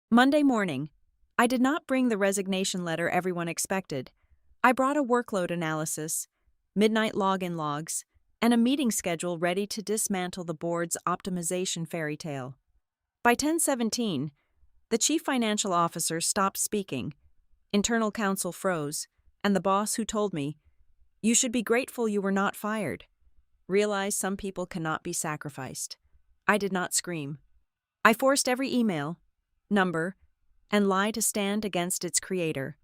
Monday morning. I did not bring the resignation letter everyone expected. I brought a workload analysis, midnight login logs, and a meeting schedule ready to dismantle the board's optimization fairy tale. By 10:17, the chief financial officer stopped speaking, internal counsel froze, and the boss who told me, "You should be grateful you were not fired," realized some people cannot be sacrificed. I did not scream. I forced every email, number, and lie to stand against its creator.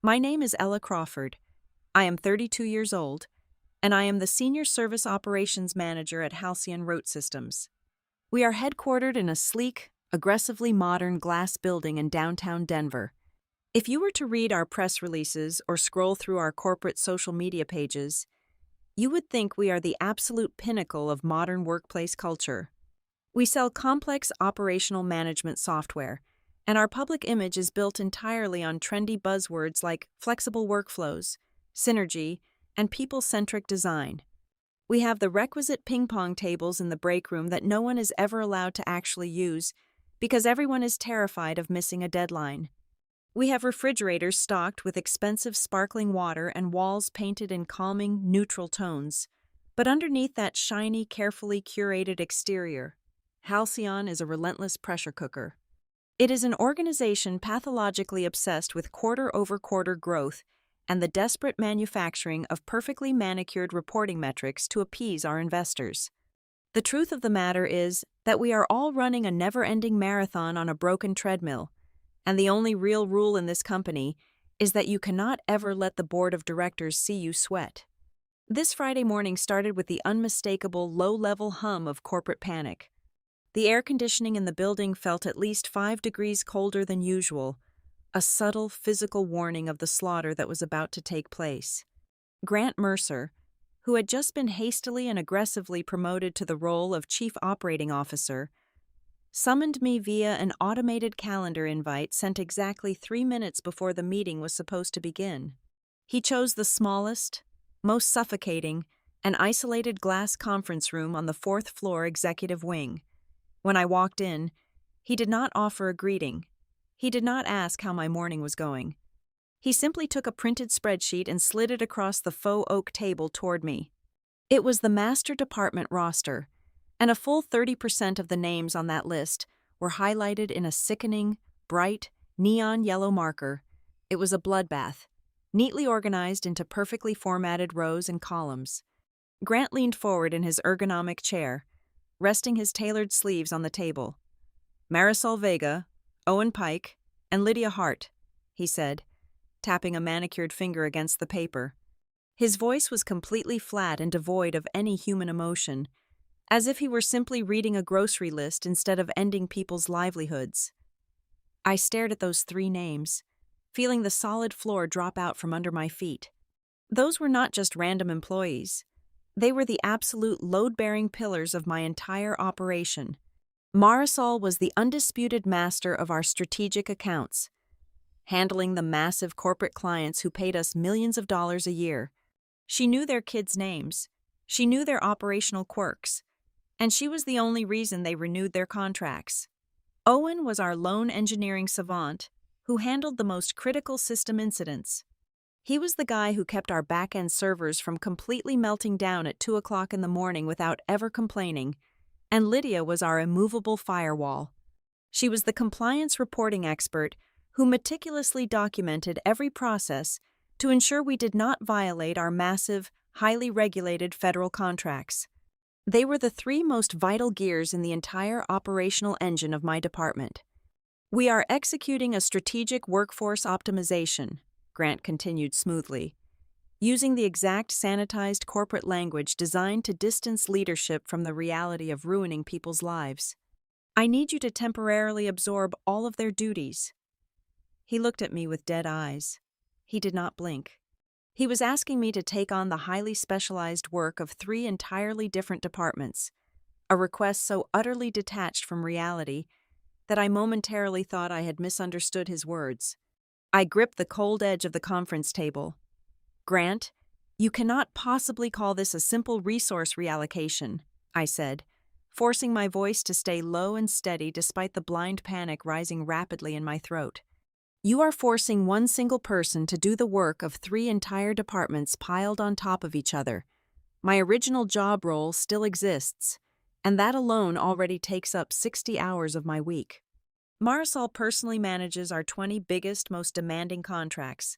My name is Ella Crawford. I am 32 years old, and I am the Senior Service Operations Manager at Halcyon Road Systems. We are headquartered in a sleek, aggressively modern glass building in downtown Denver. If you were to read our press releases or scroll through our corporate social media pages, you would think we are the absolute pinnacle of modern workplace culture. We sell complex operational management software, and our public image is built entirely on trendy buzzwords like flexible workflows, synergy, and people-centric design. We have the requisite ping-pong tables in the break room that no one is ever allowed to actually use because everyone is terrified of missing a deadline. We have refrigerators stocked with expensive sparkling water and walls painted in calming, neutral tones. But underneath that shiny, carefully curated exterior, Halcyon is a relentless pressure cooker. It is an organization pathologically obsessed with quarter-over-quarter growth and the desperate manufacturing of perfectly manicured reporting metrics to appease our investors. The truth of the matter is that we are all running a never-ending marathon on a broken treadmill, and the only real rule in this company is that you cannot ever let the board of directors see you sweat. This Friday morning started with the unmistakable low-level hum of corporate panic. The air conditioning in the building felt at least 5 degrees colder than usual, a subtle physical warning of the slaughter that was about to take place. Grant Mercer, who had just been hastily and aggressively promoted to the role of Chief Operating Officer, summoned me via an automated calendar invite sent exactly 3 minutes before the meeting was supposed to begin. He chose the smallest, most suffocating, and isolated glass conference room on the 4th floor executive wing. When I walked in, he did not offer a greeting. He did not ask how my morning was going. He simply took a printed spreadsheet and slid it across the faux oak table toward me. It was the master department roster, and a full 30% of the names on that list were highlighted in a sickening, bright, neon yellow marker. It was a bloodbath, neatly organized into perfectly formatted rows and columns. Grant leaned forward in his ergonomic chair, resting his tailored sleeves on the table. "Marisol Vega, Owen Pike, and Lydia Hart," he said, tapping a manicured finger against the paper. His voice was completely flat and devoid of any human emotion, as if he were simply reading a grocery list instead of ending people's livelihoods. I stared at those 3 names, feeling the solid floor drop out from under my feet. Those were not just random employees. They were the absolute load-bearing pillars of my entire operation. Marisol was the undisputed master of our strategic accounts, handling the massive corporate clients who paid us millions of dollars a year. She knew their kids' names, she knew their operational quirks, and she was the only reason they renewed their contracts. Owen was our lone engineering savant who handled the most critical system incidents. He was the guy who kept our back-end servers from completely melting down at 2 o'clock in the morning without ever complaining, and Lydia was our immovable firewall. She was the compliance reporting expert who meticulously documented every process to ensure we did not violate our massive, highly regulated federal contracts. They were the 3 most vital gears in the entire operational engine of my department. "We are executing a strategic workforce optimization," Grant continued smoothly, using the exact sanitized corporate language designed to distance leadership from the reality of ruining people's lives. "I need you to temporarily absorb all of their duties." He looked at me with dead eyes. He did not blink. He was asking me to take on the highly specialized work of 3 entirely different departments, a request so utterly detached from reality that I momentarily thought I had misunderstood his words. I gripped the cold edge of the conference table. "Grant, you cannot possibly call this a simple resource reallocation," I said, forcing my voice to stay low and steady despite the blind panic rising rapidly in my throat. You are forcing one single person to do the work of 3 entire departments piled on top of each other. My original job role still exists, and that alone already takes up 60 hours of my week. Marisol personally manages our 20 biggest, most demanding contracts.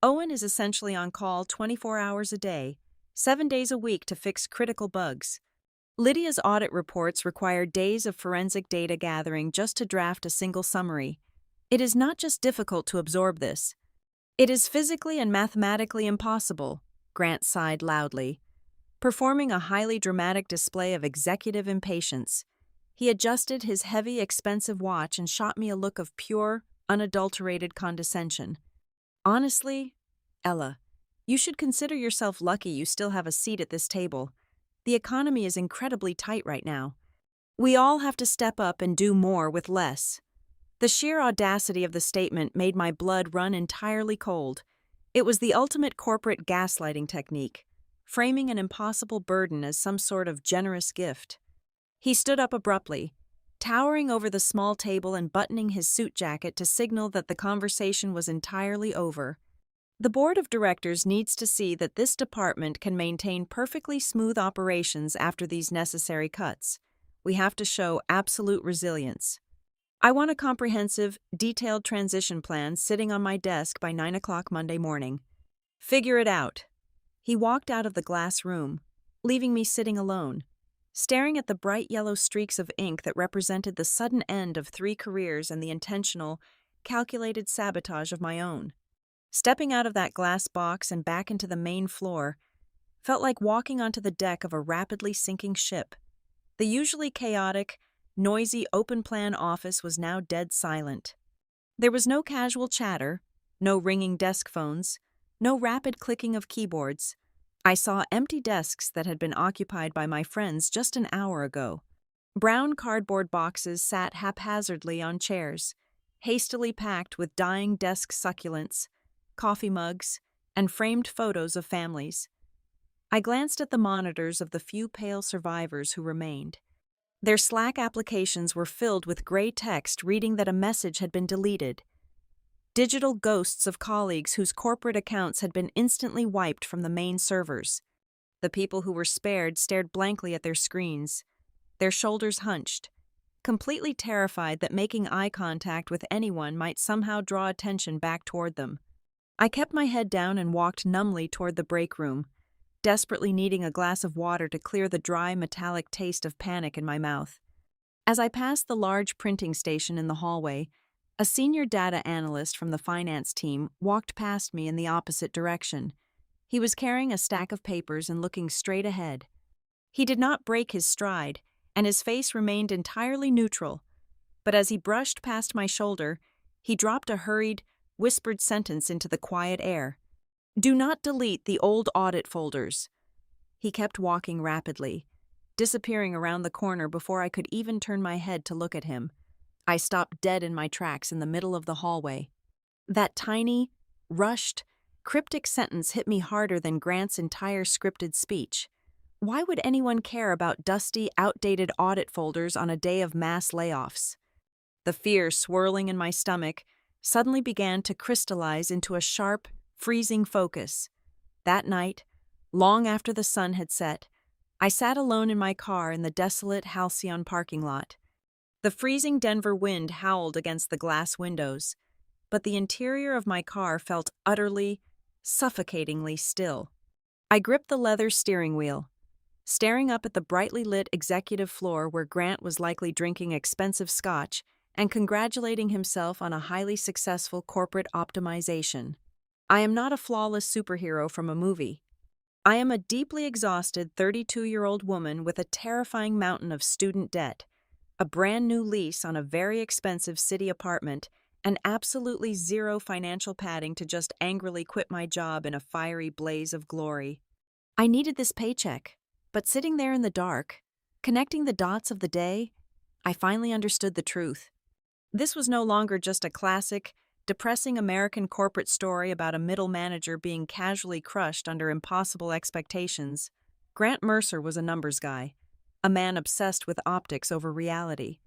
Owen is essentially on call 24 hours a day, 7 days a week to fix critical bugs. Lydia's audit reports require days of forensic data gathering just to draft a single summary. It is not just difficult to absorb this. It is physically and mathematically impossible, Grant sighed loudly, performing a highly dramatic display of executive impatience. He adjusted his heavy, expensive watch and shot me a look of pure, unadulterated condescension. Honestly, Ella, you should consider yourself lucky you still have a seat at this table. The economy is incredibly tight right now. We all have to step up and do more with less. The sheer audacity of the statement made my blood run entirely cold. It was the ultimate corporate gaslighting technique, framing an impossible burden as some sort of generous gift. He stood up abruptly, towering over the small table and buttoning his suit jacket to signal that the conversation was entirely over. The board of directors needs to see that this department can maintain perfectly smooth operations after these necessary cuts. We have to show absolute resilience. I want a comprehensive, detailed transition plan sitting on my desk by 9 o'clock Monday morning. Figure it out. He walked out of the glass room, leaving me sitting alone, staring at the bright yellow streaks of ink that represented the sudden end of 3 careers and the intentional, calculated sabotage of my own. Stepping out of that glass box and back into the main floor felt like walking onto the deck of a rapidly sinking ship. The usually chaotic, noisy open-plan office was now dead silent. There was no casual chatter, no ringing desk phones, no rapid clicking of keyboards. I saw empty desks that had been occupied by my friends just an hour ago. Brown cardboard boxes sat haphazardly on chairs, hastily packed with dying desk succulents, coffee mugs, and framed photos of families. I glanced at the monitors of the few pale survivors who remained. Their Slack applications were filled with gray text reading that a message had been deleted. Digital ghosts of colleagues whose corporate accounts had been instantly wiped from the main servers. The people who were spared stared blankly at their screens, their shoulders hunched, completely terrified that making eye contact with anyone might somehow draw attention back toward them. I kept my head down and walked numbly toward the break room, desperately needing a glass of water to clear the dry, metallic taste of panic in my mouth. As I passed the large printing station in the hallway, a senior data analyst from the finance team walked past me in the opposite direction. He was carrying a stack of papers and looking straight ahead. He did not break his stride, and his face remained entirely neutral. But as he brushed past my shoulder, he dropped a hurried, whispered sentence into the quiet air. "Do not delete the old audit folders." He kept walking rapidly, disappearing around the corner before I could even turn my head to look at him. I stopped dead in my tracks in the middle of the hallway. That tiny, rushed, cryptic sentence hit me harder than Grant's entire scripted speech. Why would anyone care about dusty, outdated audit folders on a day of mass layoffs? The fear swirling in my stomach suddenly began to crystallize into a sharp, freezing focus. That night, long after the sun had set, I sat alone in my car in the desolate Halcyon parking lot. The freezing Denver wind howled against the glass windows, but the interior of my car felt utterly, suffocatingly still. I gripped the leather steering wheel, staring up at the brightly lit executive floor where Grant was likely drinking expensive scotch and congratulating himself on a highly successful corporate optimization. I am not a flawless superhero from a movie. I am a deeply exhausted 32-year-old woman with a terrifying mountain of student debt, a brand new lease on a very expensive city apartment, and absolutely zero financial padding to just angrily quit my job in a fiery blaze of glory. I needed this paycheck, but sitting there in the dark, connecting the dots of the day, I finally understood the truth. This was no longer just a classic, depressing American corporate story about a middle manager being casually crushed under impossible expectations. Grant Mercer was a numbers guy, a man obsessed with optics over reality.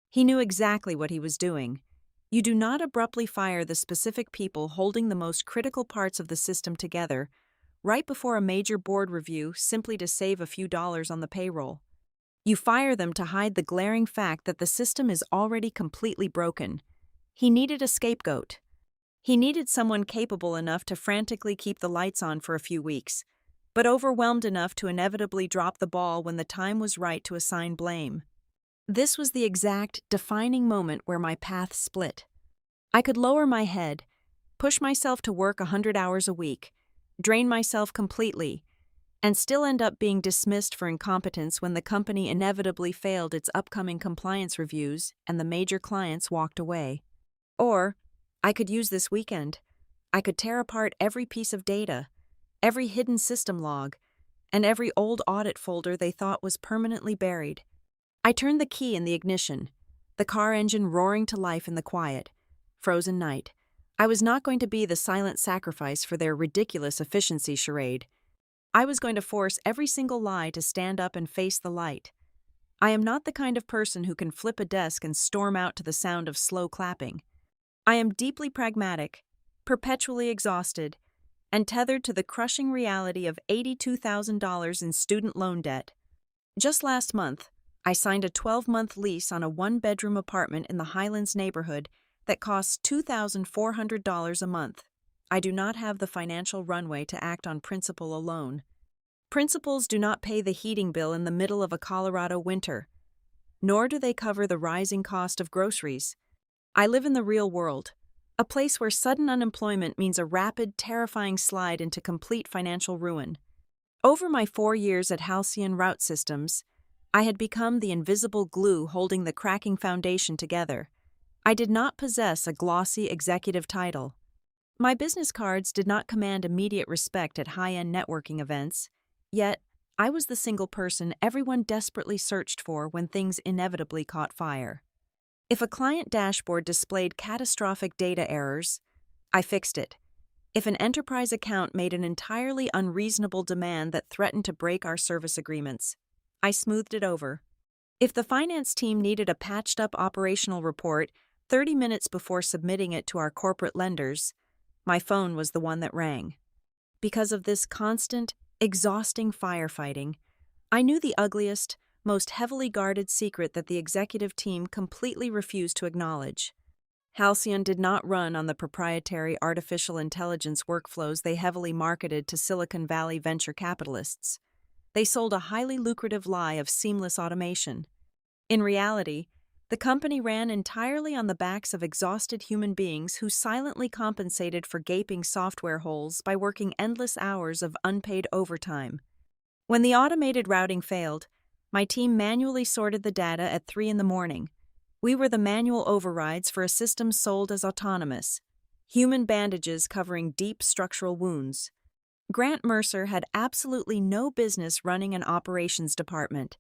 He knew exactly what he was doing. You do not abruptly fire the specific people holding the most critical parts of the system together right before a major board review simply to save a few dollars on the payroll. You fire them to hide the glaring fact that the system is already completely broken. He needed a scapegoat. He needed someone capable enough to frantically keep the lights on for a few weeks, but overwhelmed enough to inevitably drop the ball when the time was right to assign blame. This was the exact, defining moment where my path split. I could lower my head, push myself to work 100 hours a week, drain myself completely, and still end up being dismissed for incompetence when the company inevitably failed its upcoming compliance reviews and the major clients walked away. Or, I could use this weekend. I could tear apart every piece of data, every hidden system log, and every old audit folder they thought was permanently buried. I turned the key in the ignition, the car engine roaring to life in the quiet, frozen night. I was not going to be the silent sacrifice for their ridiculous efficiency charade. I was going to force every single lie to stand up and face the light. I am not the kind of person who can flip a desk and storm out to the sound of slow clapping. I am deeply pragmatic, perpetually exhausted, and tethered to the crushing reality of $82,000 in student loan debt. Just last month, I signed a 12-month lease on a one-bedroom apartment in the Highlands neighborhood that costs $2,400 a month. I do not have the financial runway to act on principle alone. Principals do not pay the heating bill in the middle of a Colorado winter, nor do they cover the rising cost of groceries. I live in the real world, a place where sudden unemployment means a rapid, terrifying slide into complete financial ruin. Over my 4 years at Halcyon Route Systems, I had become the invisible glue holding the cracking foundation together. I did not possess a glossy executive title. My business cards did not command immediate respect at high-end networking events, yet I was the single person everyone desperately searched for when things inevitably caught fire. If a client dashboard displayed catastrophic data errors, I fixed it. If an enterprise account made an entirely unreasonable demand that threatened to break our service agreements, I smoothed it over. If the finance team needed a patched-up operational report 30 minutes before submitting it to our corporate lenders, my phone was the one that rang. Because of this constant, exhausting firefighting, I knew the ugliest, most heavily guarded secret that the executive team completely refused to acknowledge. Halcyon did not run on the proprietary artificial intelligence workflows they heavily marketed to Silicon Valley venture capitalists. They sold a highly lucrative lie of seamless automation. In reality, the company ran entirely on the backs of exhausted human beings who silently compensated for gaping software holes by working endless hours of unpaid overtime. When the automated routing failed, my team manually sorted the data at 3 a.m. We were the manual overrides for a system sold as autonomous, human bandages covering deep structural wounds. Grant Mercer had absolutely no business running an operations department.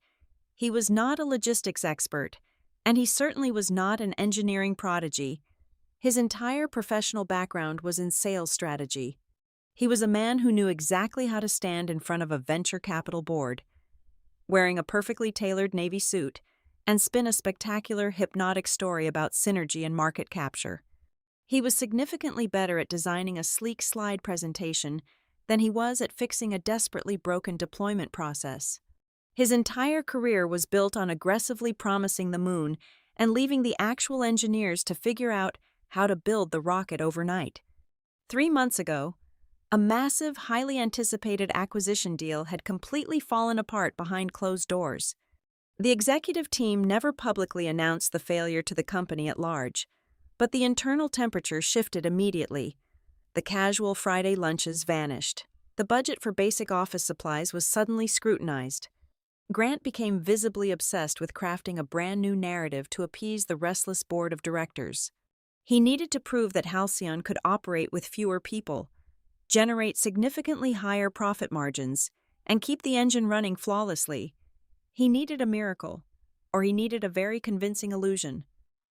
He was not a logistics expert, and he certainly was not an engineering prodigy. His entire professional background was in sales strategy. He was a man who knew exactly how to stand in front of a venture capital board, wearing a perfectly tailored navy suit, and spin a spectacular, hypnotic story about synergy and market capture. He was significantly better at designing a sleek slide presentation than he was at fixing a desperately broken deployment process. His entire career was built on aggressively promising the moon and leaving the actual engineers to figure out how to build the rocket overnight. 3 months ago, a massive, highly anticipated acquisition deal had completely fallen apart behind closed doors. The executive team never publicly announced the failure to the company at large, but the internal temperature shifted immediately. The casual Friday lunches vanished. The budget for basic office supplies was suddenly scrutinized. Grant became visibly obsessed with crafting a brand new narrative to appease the restless board of directors. He needed to prove that Halcyon could operate with fewer people, generate significantly higher profit margins, and keep the engine running flawlessly. He needed a miracle, or he needed a very convincing illusion.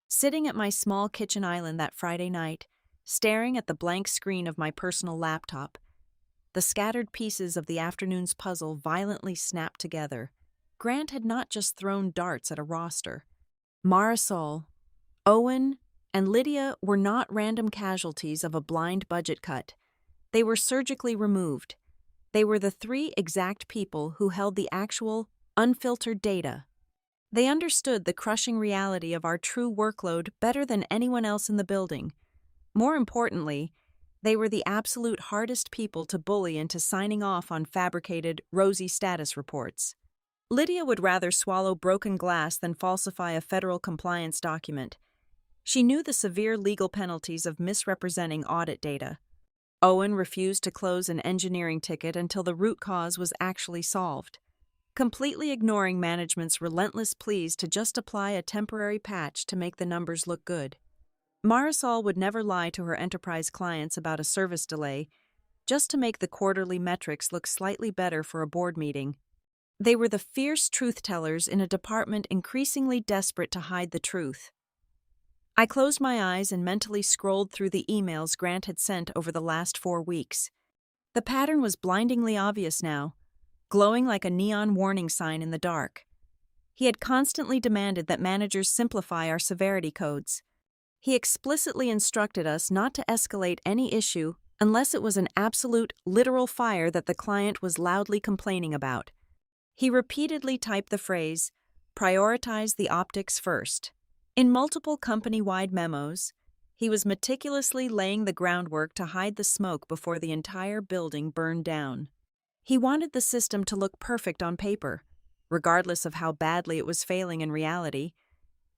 Sitting at my small kitchen island that Friday night, staring at the blank screen of my personal laptop, the scattered pieces of the afternoon's puzzle violently snapped together. Grant had not just thrown darts at a roster. Marisol, Owen, and Lydia were not random casualties of a blind budget cut. They were surgically removed. They were the three exact people who held the actual, unfiltered data. They understood the crushing reality of our true workload better than anyone else in the building. More importantly, they were the absolute hardest people to bully into signing off on fabricated, rosy status reports. Lydia would rather swallow broken glass than falsify a federal compliance document. She knew the severe legal penalties of misrepresenting audit data. Owen refused to close an engineering ticket until the root cause was actually solved, completely ignoring management's relentless pleas to just apply a temporary patch to make the numbers look good. Marisol would never lie to her enterprise clients about a service delay, just to make the quarterly metrics look slightly better for a board meeting. They were the fierce truth-tellers in a department increasingly desperate to hide the truth. I closed my eyes and mentally scrolled through the emails Grant had sent over the last 4 weeks. The pattern was blindingly obvious now, glowing like a neon warning sign in the dark. He had constantly demanded that managers simplify our severity codes. He explicitly instructed us not to escalate any issue unless it was an absolute, literal fire that the client was loudly complaining about. He repeatedly typed the phrase, "Prioritize the optics first." In multiple company-wide memos, he was meticulously laying the groundwork to hide the smoke before the entire building burned down. He wanted the system to look perfect on paper, regardless of how badly it was failing in reality.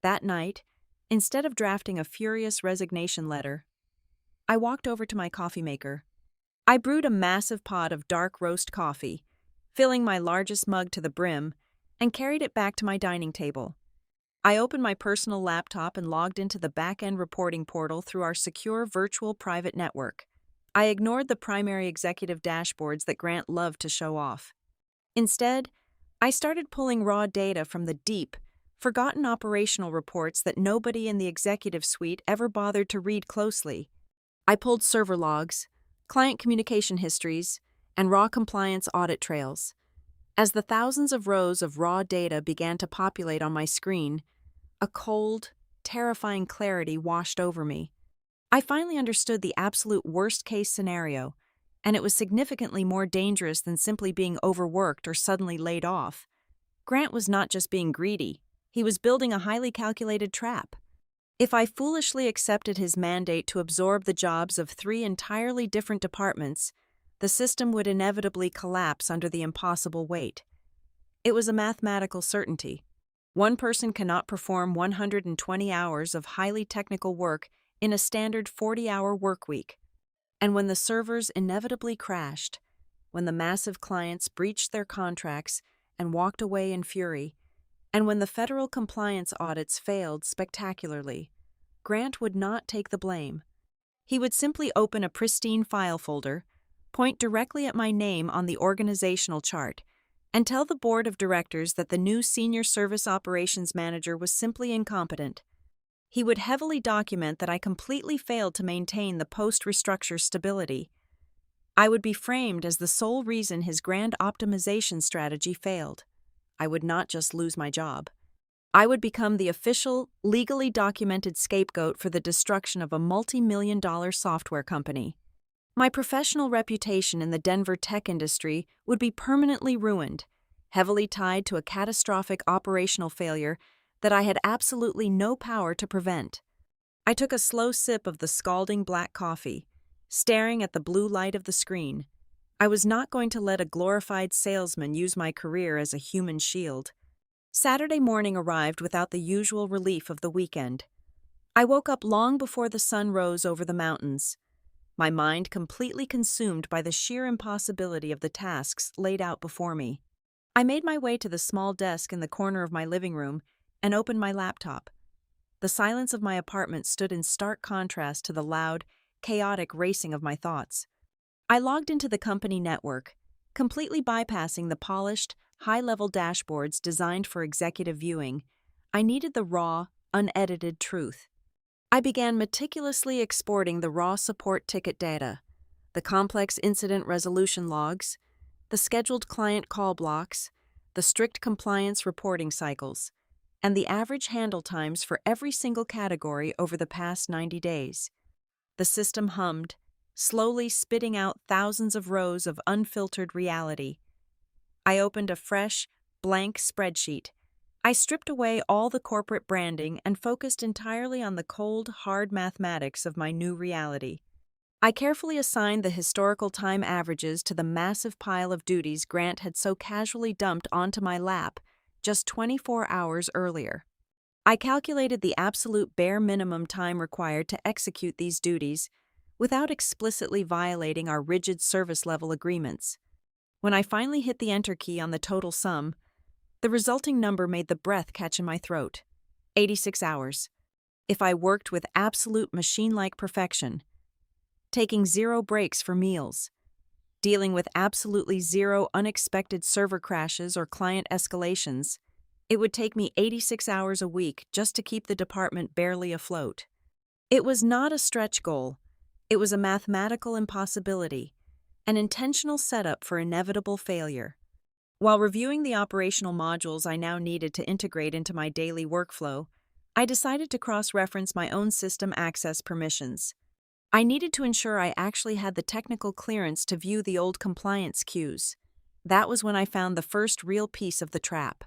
That night, instead of drafting a furious resignation letter, I walked over to my coffee maker. I brewed a massive pot of dark roast coffee, filling my largest mug to the brim, and carried it back to my dining table. I opened my personal laptop and logged into the back-end reporting portal through our secure virtual private network. I ignored the primary executive dashboards that Grant loved to show off. Instead, I started pulling raw data from the deep, forgotten operational reports that nobody in the executive suite ever bothered to read closely. I pulled server logs, client communication histories, and raw compliance audit trails. As the thousands of rows of raw data began to populate on my screen, a cold, terrifying clarity washed over me. I finally understood the absolute worst-case scenario, and it was significantly more dangerous than simply being overworked or suddenly laid off. Grant was not just being greedy, he was building a highly calculated trap. If I foolishly accepted his mandate to absorb the jobs of 3 entirely different departments, the system would inevitably collapse under the impossible weight. It was a mathematical certainty. One person cannot perform 120 hours of highly technical work in a standard 40-hour workweek. And when the servers inevitably crashed, when the massive clients breached their contracts and walked away in fury, and when the federal compliance audits failed spectacularly, Grant would not take the blame. He would simply open a pristine file folder, point directly at my name on the organizational chart, and tell the board of directors that the new senior service operations manager was simply incompetent. He would heavily document that I completely failed to maintain the post-restructure stability. I would be framed as the sole reason his grand optimization strategy failed. I would not just lose my job. I would become the official, legally documented scapegoat for the destruction of a multi-million-dollar software company. My professional reputation in the Denver tech industry would be permanently ruined, heavily tied to a catastrophic operational failure that I had absolutely no power to prevent. I took a slow sip of the scalding black coffee, staring at the blue light of the screen. I was not going to let a glorified salesman use my career as a human shield. Saturday morning arrived without the usual relief of the weekend. I woke up long before the sun rose over the mountains, my mind completely consumed by the sheer impossibility of the tasks laid out before me. I made my way to the small desk in the corner of my living room and opened my laptop. The silence of my apartment stood in stark contrast to the loud, chaotic racing of my thoughts. I logged into the company network, completely bypassing the polished, high-level dashboards designed for executive viewing. I needed the raw, unedited truth. I began meticulously exporting the raw support ticket data, the complex incident resolution logs, the scheduled client call blocks, the strict compliance reporting cycles, and the average handle times for every single category over the past 90 days. The system hummed, slowly spitting out thousands of rows of unfiltered reality. I opened a fresh, blank spreadsheet. I stripped away all the corporate branding and focused entirely on the cold, hard mathematics of my new reality. I carefully assigned the historical time averages to the massive pile of duties Grant had so casually dumped onto my lap just 24 hours earlier. I calculated the absolute bare minimum time required to execute these duties without explicitly violating our rigid service level agreements. When I finally hit the enter key on the total sum, the resulting number made the breath catch in my throat. 86 hours. If I worked with absolute machine-like perfection, taking zero breaks for meals, dealing with absolutely zero unexpected server crashes or client escalations, it would take me 86 hours a week just to keep the department barely afloat. It was not a stretch goal. It was a mathematical impossibility, an intentional setup for inevitable failure. While reviewing the operational modules I now needed to integrate into my daily workflow, I decided to cross-reference my own system access permissions. I needed to ensure I actually had the technical clearance to view the old compliance queues. That was when I found the first real piece of the trap.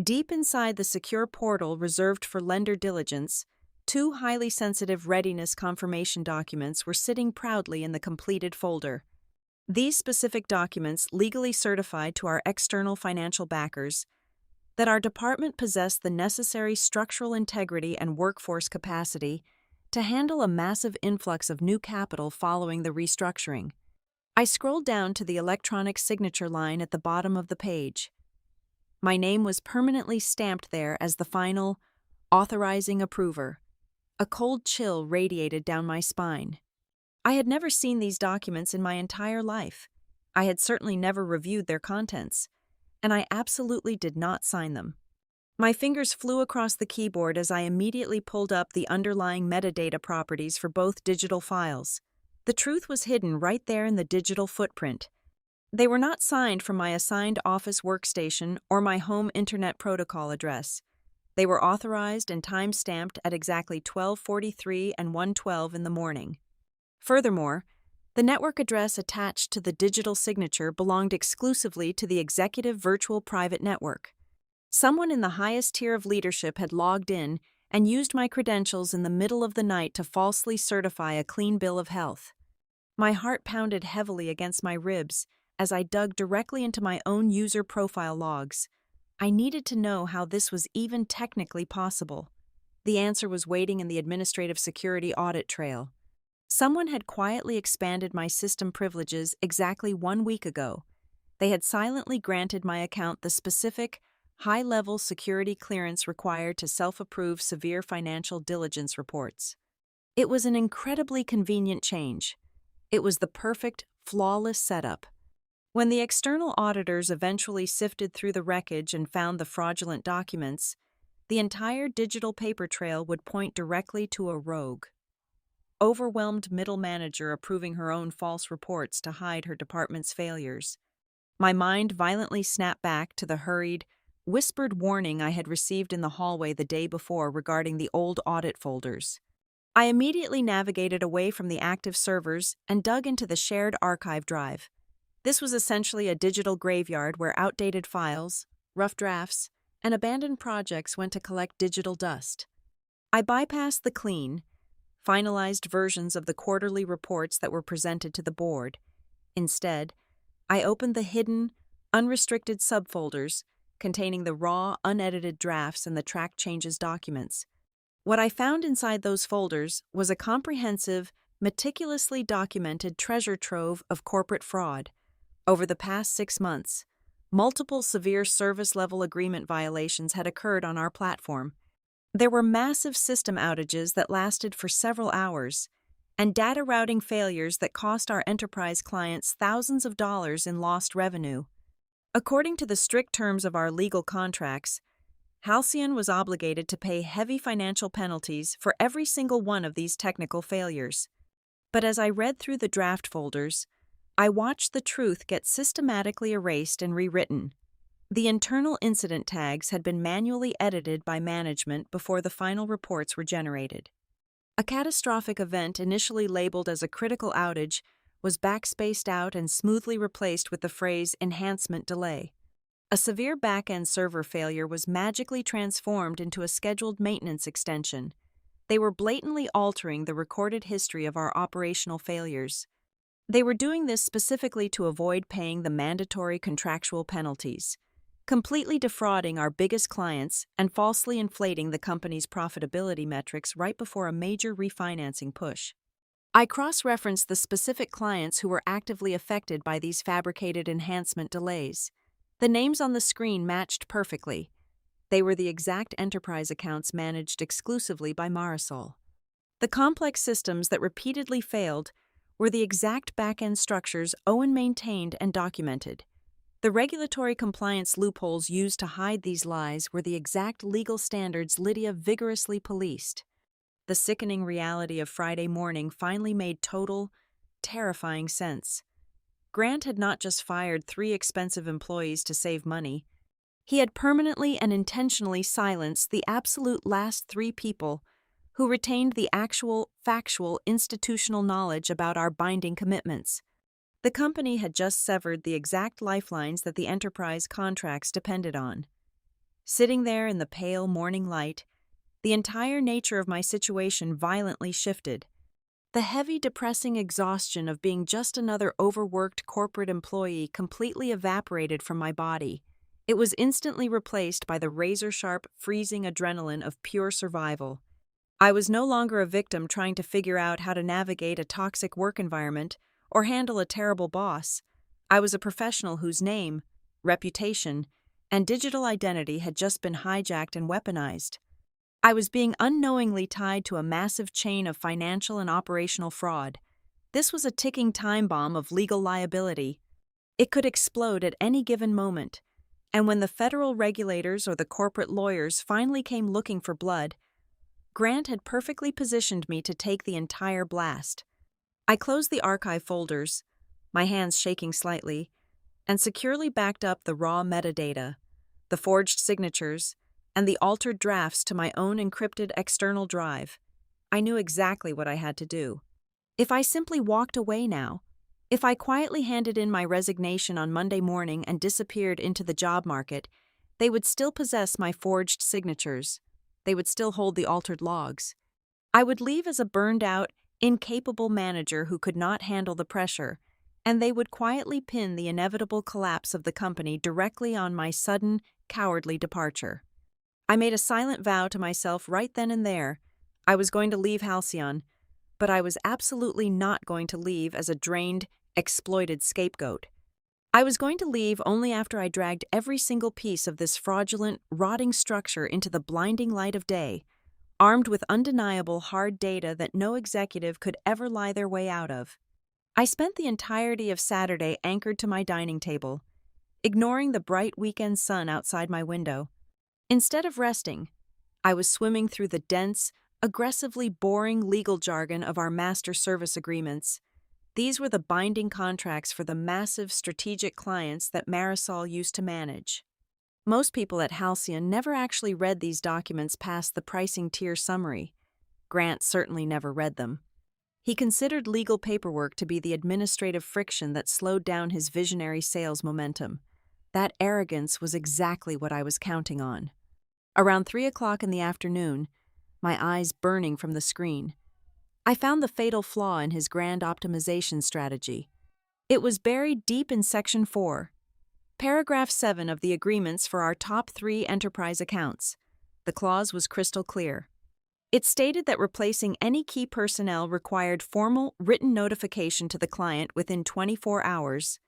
Deep inside the secure portal reserved for lender diligence, 2 highly sensitive readiness confirmation documents were sitting proudly in the completed folder. These specific documents legally certified to our external financial backers that our department possessed the necessary structural integrity and workforce capacity to handle a massive influx of new capital following the restructuring. I scrolled down to the electronic signature line at the bottom of the page. My name was permanently stamped there as the final, authorizing approver. A cold chill radiated down my spine. I had never seen these documents in my entire life. I had certainly never reviewed their contents, and I absolutely did not sign them. My fingers flew across the keyboard as I immediately pulled up the underlying metadata properties for both digital files. The truth was hidden right there in the digital footprint. They were not signed from my assigned office workstation or my home internet protocol address. They were authorized and time-stamped at exactly 12:43 and 1:12 in the morning. Furthermore, the network address attached to the digital signature belonged exclusively to the executive virtual private network. Someone in the highest tier of leadership had logged in and used my credentials in the middle of the night to falsely certify a clean bill of health. My heart pounded heavily against my ribs as I dug directly into my own user profile logs. I needed to know how this was even technically possible. The answer was waiting in the administrative security audit trail. Someone had quietly expanded my system privileges exactly 1 week ago. They had silently granted my account the specific, high-level security clearance required to self-approve severe financial diligence reports. It was an incredibly convenient change. It was the perfect, flawless setup. When the external auditors eventually sifted through the wreckage and found the fraudulent documents, the entire digital paper trail would point directly to a rogue, overwhelmed middle manager approving her own false reports to hide her department's failures. My mind violently snapped back to the hurried, whispered warning I had received in the hallway the day before regarding the old audit folders. I immediately navigated away from the active servers and dug into the shared archive drive. This was essentially a digital graveyard where outdated files, rough drafts, and abandoned projects went to collect digital dust. I bypassed the clean, finalized versions of the quarterly reports that were presented to the board. Instead, I opened the hidden, unrestricted subfolders containing the raw, unedited drafts and the track changes documents. What I found inside those folders was a comprehensive, meticulously documented treasure trove of corporate fraud. Over the past 6 months, multiple severe service-level agreement violations had occurred on our platform. There were massive system outages that lasted for several hours, and data routing failures that cost our enterprise clients thousands of dollars in lost revenue. According to the strict terms of our legal contracts, Halcyon was obligated to pay heavy financial penalties for every single one of these technical failures. But as I read through the draft folders, I watched the truth get systematically erased and rewritten. The internal incident tags had been manually edited by management before the final reports were generated. A catastrophic event initially labeled as a critical outage was backspaced out and smoothly replaced with the phrase enhancement delay. A severe back-end server failure was magically transformed into a scheduled maintenance extension. They were blatantly altering the recorded history of our operational failures. They were doing this specifically to avoid paying the mandatory contractual penalties, completely defrauding our biggest clients and falsely inflating the company's profitability metrics right before a major refinancing push. I cross-referenced the specific clients who were actively affected by these fabricated enhancement delays. The names on the screen matched perfectly. They were the exact enterprise accounts managed exclusively by Marisol. The complex systems that repeatedly failed were the exact back-end structures Owen maintained and documented. The regulatory compliance loopholes used to hide these lies were the exact legal standards Lydia vigorously policed. The sickening reality of Friday morning finally made total, terrifying sense. Grant had not just fired 3 expensive employees to save money. He had permanently and intentionally silenced the absolute last 3 people who retained the actual, factual, institutional knowledge about our binding commitments. The company had just severed the exact lifelines that the enterprise contracts depended on. Sitting there in the pale morning light, the entire nature of my situation violently shifted. The heavy, depressing exhaustion of being just another overworked corporate employee completely evaporated from my body. It was instantly replaced by the razor-sharp, freezing adrenaline of pure survival. I was no longer a victim trying to figure out how to navigate a toxic work environment or handle a terrible boss. I was a professional whose name, reputation, and digital identity had just been hijacked and weaponized. I was being unknowingly tied to a massive chain of financial and operational fraud. This was a ticking time bomb of legal liability. It could explode at any given moment, and when the federal regulators or the corporate lawyers finally came looking for blood, Grant had perfectly positioned me to take the entire blast. I closed the archive folders, my hands shaking slightly, and securely backed up the raw metadata, the forged signatures, and the altered drafts to my own encrypted external drive. I knew exactly what I had to do. If I simply walked away now, if I quietly handed in my resignation on Monday morning and disappeared into the job market, they would still possess my forged signatures. They would still hold the altered logs. I would leave as a burned-out, incapable manager who could not handle the pressure, and they would quietly pin the inevitable collapse of the company directly on my sudden, cowardly departure. I made a silent vow to myself right then and there. I was going to leave Halcyon, but I was absolutely not going to leave as a drained, exploited scapegoat. I was going to leave only after I dragged every single piece of this fraudulent, rotting structure into the blinding light of day, armed with undeniable hard data that no executive could ever lie their way out of. I spent the entirety of Saturday anchored to my dining table, ignoring the bright weekend sun outside my window. Instead of resting, I was swimming through the dense, aggressively boring legal jargon of our master service agreements. These were the binding contracts for the massive strategic clients that Marisol used to manage. Most people at Halcyon never actually read these documents past the pricing tier summary. Grant certainly never read them. He considered legal paperwork to be the administrative friction that slowed down his visionary sales momentum. That arrogance was exactly what I was counting on. Around 3 o'clock in the afternoon, my eyes burning from the screen, I found the fatal flaw in his grand optimization strategy. It was buried deep in Section 4, Paragraph 7 of the agreements for our top 3 enterprise accounts. The clause was crystal clear. It stated that replacing any key personnel required formal, written notification to the client within 24 hours.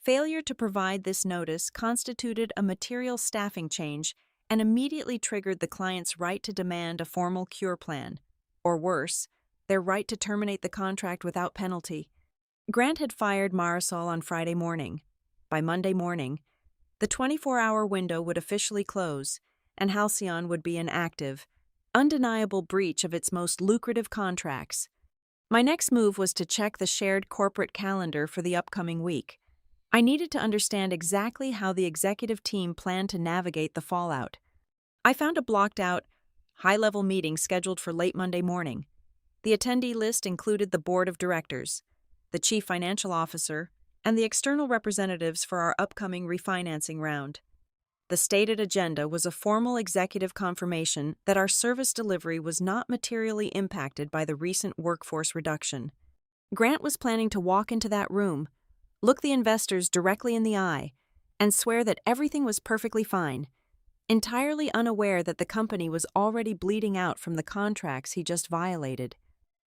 Failure to provide this notice constituted a material staffing change and immediately triggered the client's right to demand a formal cure plan, or worse, their right to terminate the contract without penalty. Grant had fired Marisol on Friday morning. By Monday morning, the 24-hour window would officially close, and Halcyon would be an active, undeniable breach of its most lucrative contracts. My next move was to check the shared corporate calendar for the upcoming week. I needed to understand exactly how the executive team planned to navigate the fallout. I found a blocked-out, high-level meeting scheduled for late Monday morning. The attendee list included the board of directors, the chief financial officer, and the external representatives for our upcoming refinancing round. The stated agenda was a formal executive confirmation that our service delivery was not materially impacted by the recent workforce reduction. Grant was planning to walk into that room, look the investors directly in the eye, and swear that everything was perfectly fine, entirely unaware that the company was already bleeding out from the contracts he just violated.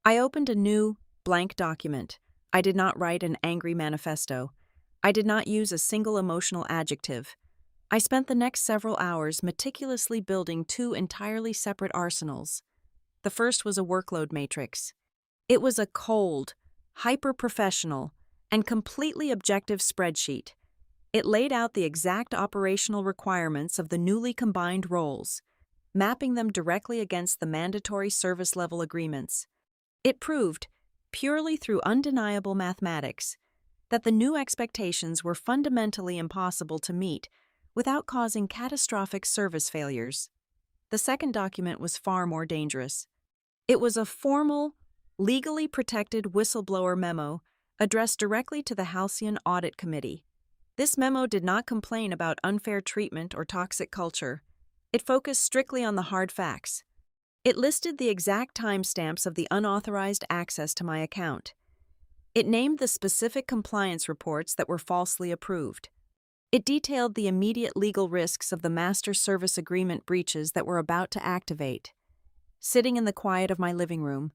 I opened a new, blank document. I did not write an angry manifesto. I did not use a single emotional adjective. I spent the next several hours meticulously building two entirely separate arsenals. The first was a workload matrix. It was a cold, hyper-professional, and completely objective spreadsheet. It laid out the exact operational requirements of the newly combined roles, mapping them directly against the mandatory service level agreements. It proved, purely through undeniable mathematics, that the new expectations were fundamentally impossible to meet without causing catastrophic service failures. The second document was far more dangerous. It was a formal, legally protected whistleblower memo addressed directly to the Halcyon Audit Committee. This memo did not complain about unfair treatment or toxic culture. It focused strictly on the hard facts. It listed the exact timestamps of the unauthorized access to my account. It named the specific compliance reports that were falsely approved. It detailed the immediate legal risks of the master service agreement breaches that were about to activate. Sitting in the quiet of my living room,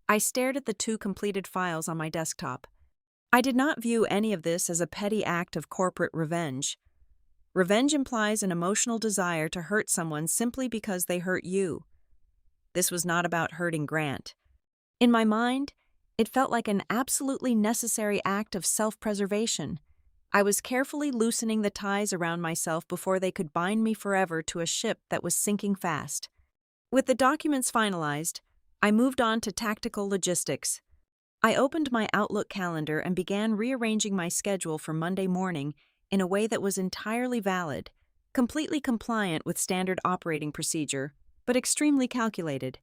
I stared at the two completed files on my desktop. I did not view any of this as a petty act of corporate revenge. Revenge implies an emotional desire to hurt someone simply because they hurt you. This was not about hurting Grant. In my mind, it felt like an absolutely necessary act of self-preservation. I was carefully loosening the ties around myself before they could bind me forever to a ship that was sinking fast. With the documents finalized, I moved on to tactical logistics. I opened my Outlook calendar and began rearranging my schedule for Monday morning in a way that was entirely valid, completely compliant with standard operating procedure, but extremely calculated.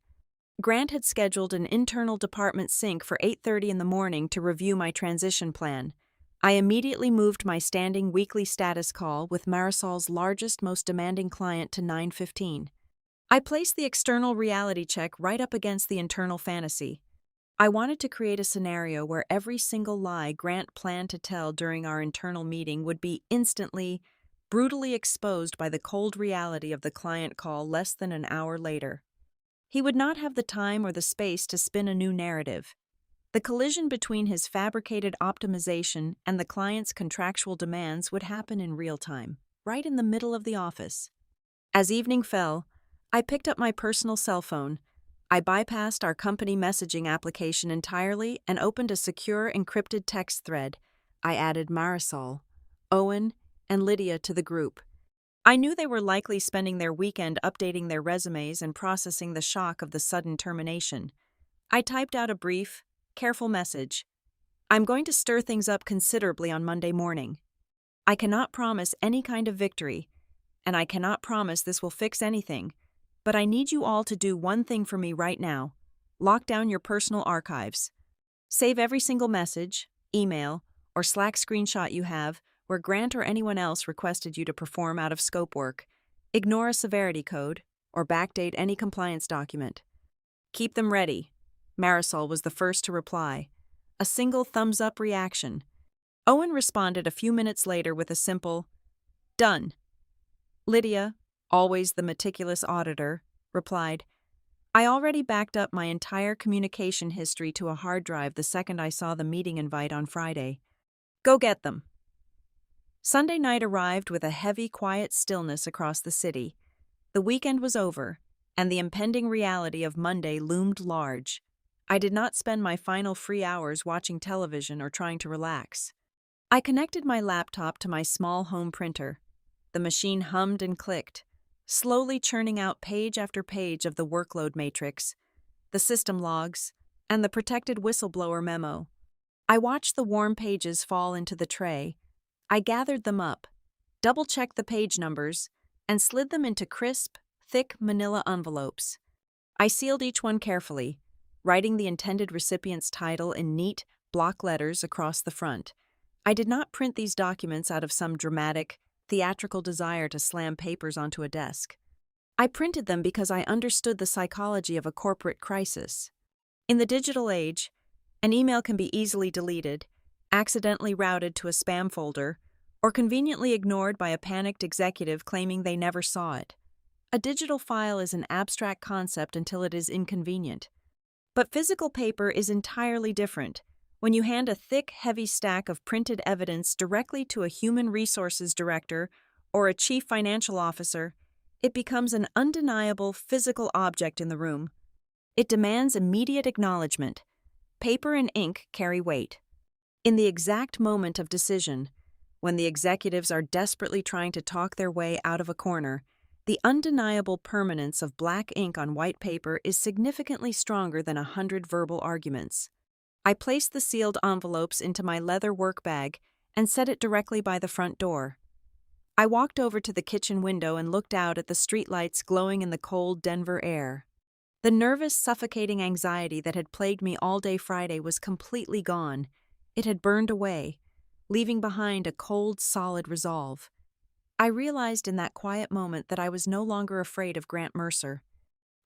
Grant had scheduled an internal department sync for 8:30 in the morning to review my transition plan. I immediately moved my standing weekly status call with Marisol's largest, most demanding client to 9:15. I placed the external reality check right up against the internal fantasy. I wanted to create a scenario where every single lie Grant planned to tell during our internal meeting would be instantly, brutally exposed by the cold reality of the client call less than an hour later. He would not have the time or the space to spin a new narrative. The collision between his fabricated optimization and the client's contractual demands would happen in real time, right in the middle of the office. As evening fell, I picked up my personal cell phone. I bypassed our company messaging application entirely and opened a secure encrypted text thread. I added Marisol, Owen, and Lydia to the group. I knew they were likely spending their weekend updating their resumes and processing the shock of the sudden termination. I typed out a brief, careful message. I'm going to stir things up considerably on Monday morning. I cannot promise any kind of victory, and I cannot promise this will fix anything, but I need you all to do one thing for me right now. Lock down your personal archives. Save every single message, email, or Slack screenshot you have where Grant or anyone else requested you to perform out-of-scope work. Ignore a severity code, or backdate any compliance document. Keep them ready. Marisol was the first to reply. A single thumbs-up reaction. Owen responded a few minutes later with a simple, "Done." Lydia, always the meticulous auditor, replied, "I already backed up my entire communication history to a hard drive the second I saw the meeting invite on Friday. Go get them." Sunday night arrived with a heavy, quiet stillness across the city. The weekend was over, and the impending reality of Monday loomed large. I did not spend my final free hours watching television or trying to relax. I connected my laptop to my small home printer. The machine hummed and clicked, slowly churning out page after page of the workload matrix, the system logs, and the protected whistleblower memo. I watched the warm pages fall into the tray. I gathered them up, double-checked the page numbers, and slid them into crisp, thick manila envelopes. I sealed each one carefully, writing the intended recipient's title in neat, block letters across the front. I did not print these documents out of some dramatic, theatrical desire to slam papers onto a desk. I printed them because I understood the psychology of a corporate crisis. In the digital age, an email can be easily deleted, accidentally routed to a spam folder, or conveniently ignored by a panicked executive claiming they never saw it. A digital file is an abstract concept until it is inconvenient. But physical paper is entirely different. When you hand a thick, heavy stack of printed evidence directly to a human resources director or a chief financial officer, it becomes an undeniable physical object in the room. It demands immediate acknowledgement. Paper and ink carry weight. In the exact moment of decision, when the executives are desperately trying to talk their way out of a corner, the undeniable permanence of black ink on white paper is significantly stronger than 100 verbal arguments. I placed the sealed envelopes into my leather work bag and set it directly by the front door. I walked over to the kitchen window and looked out at the streetlights glowing in the cold Denver air. The nervous, suffocating anxiety that had plagued me all day Friday was completely gone. It had burned away, leaving behind a cold, solid resolve. I realized in that quiet moment that I was no longer afraid of Grant Mercer.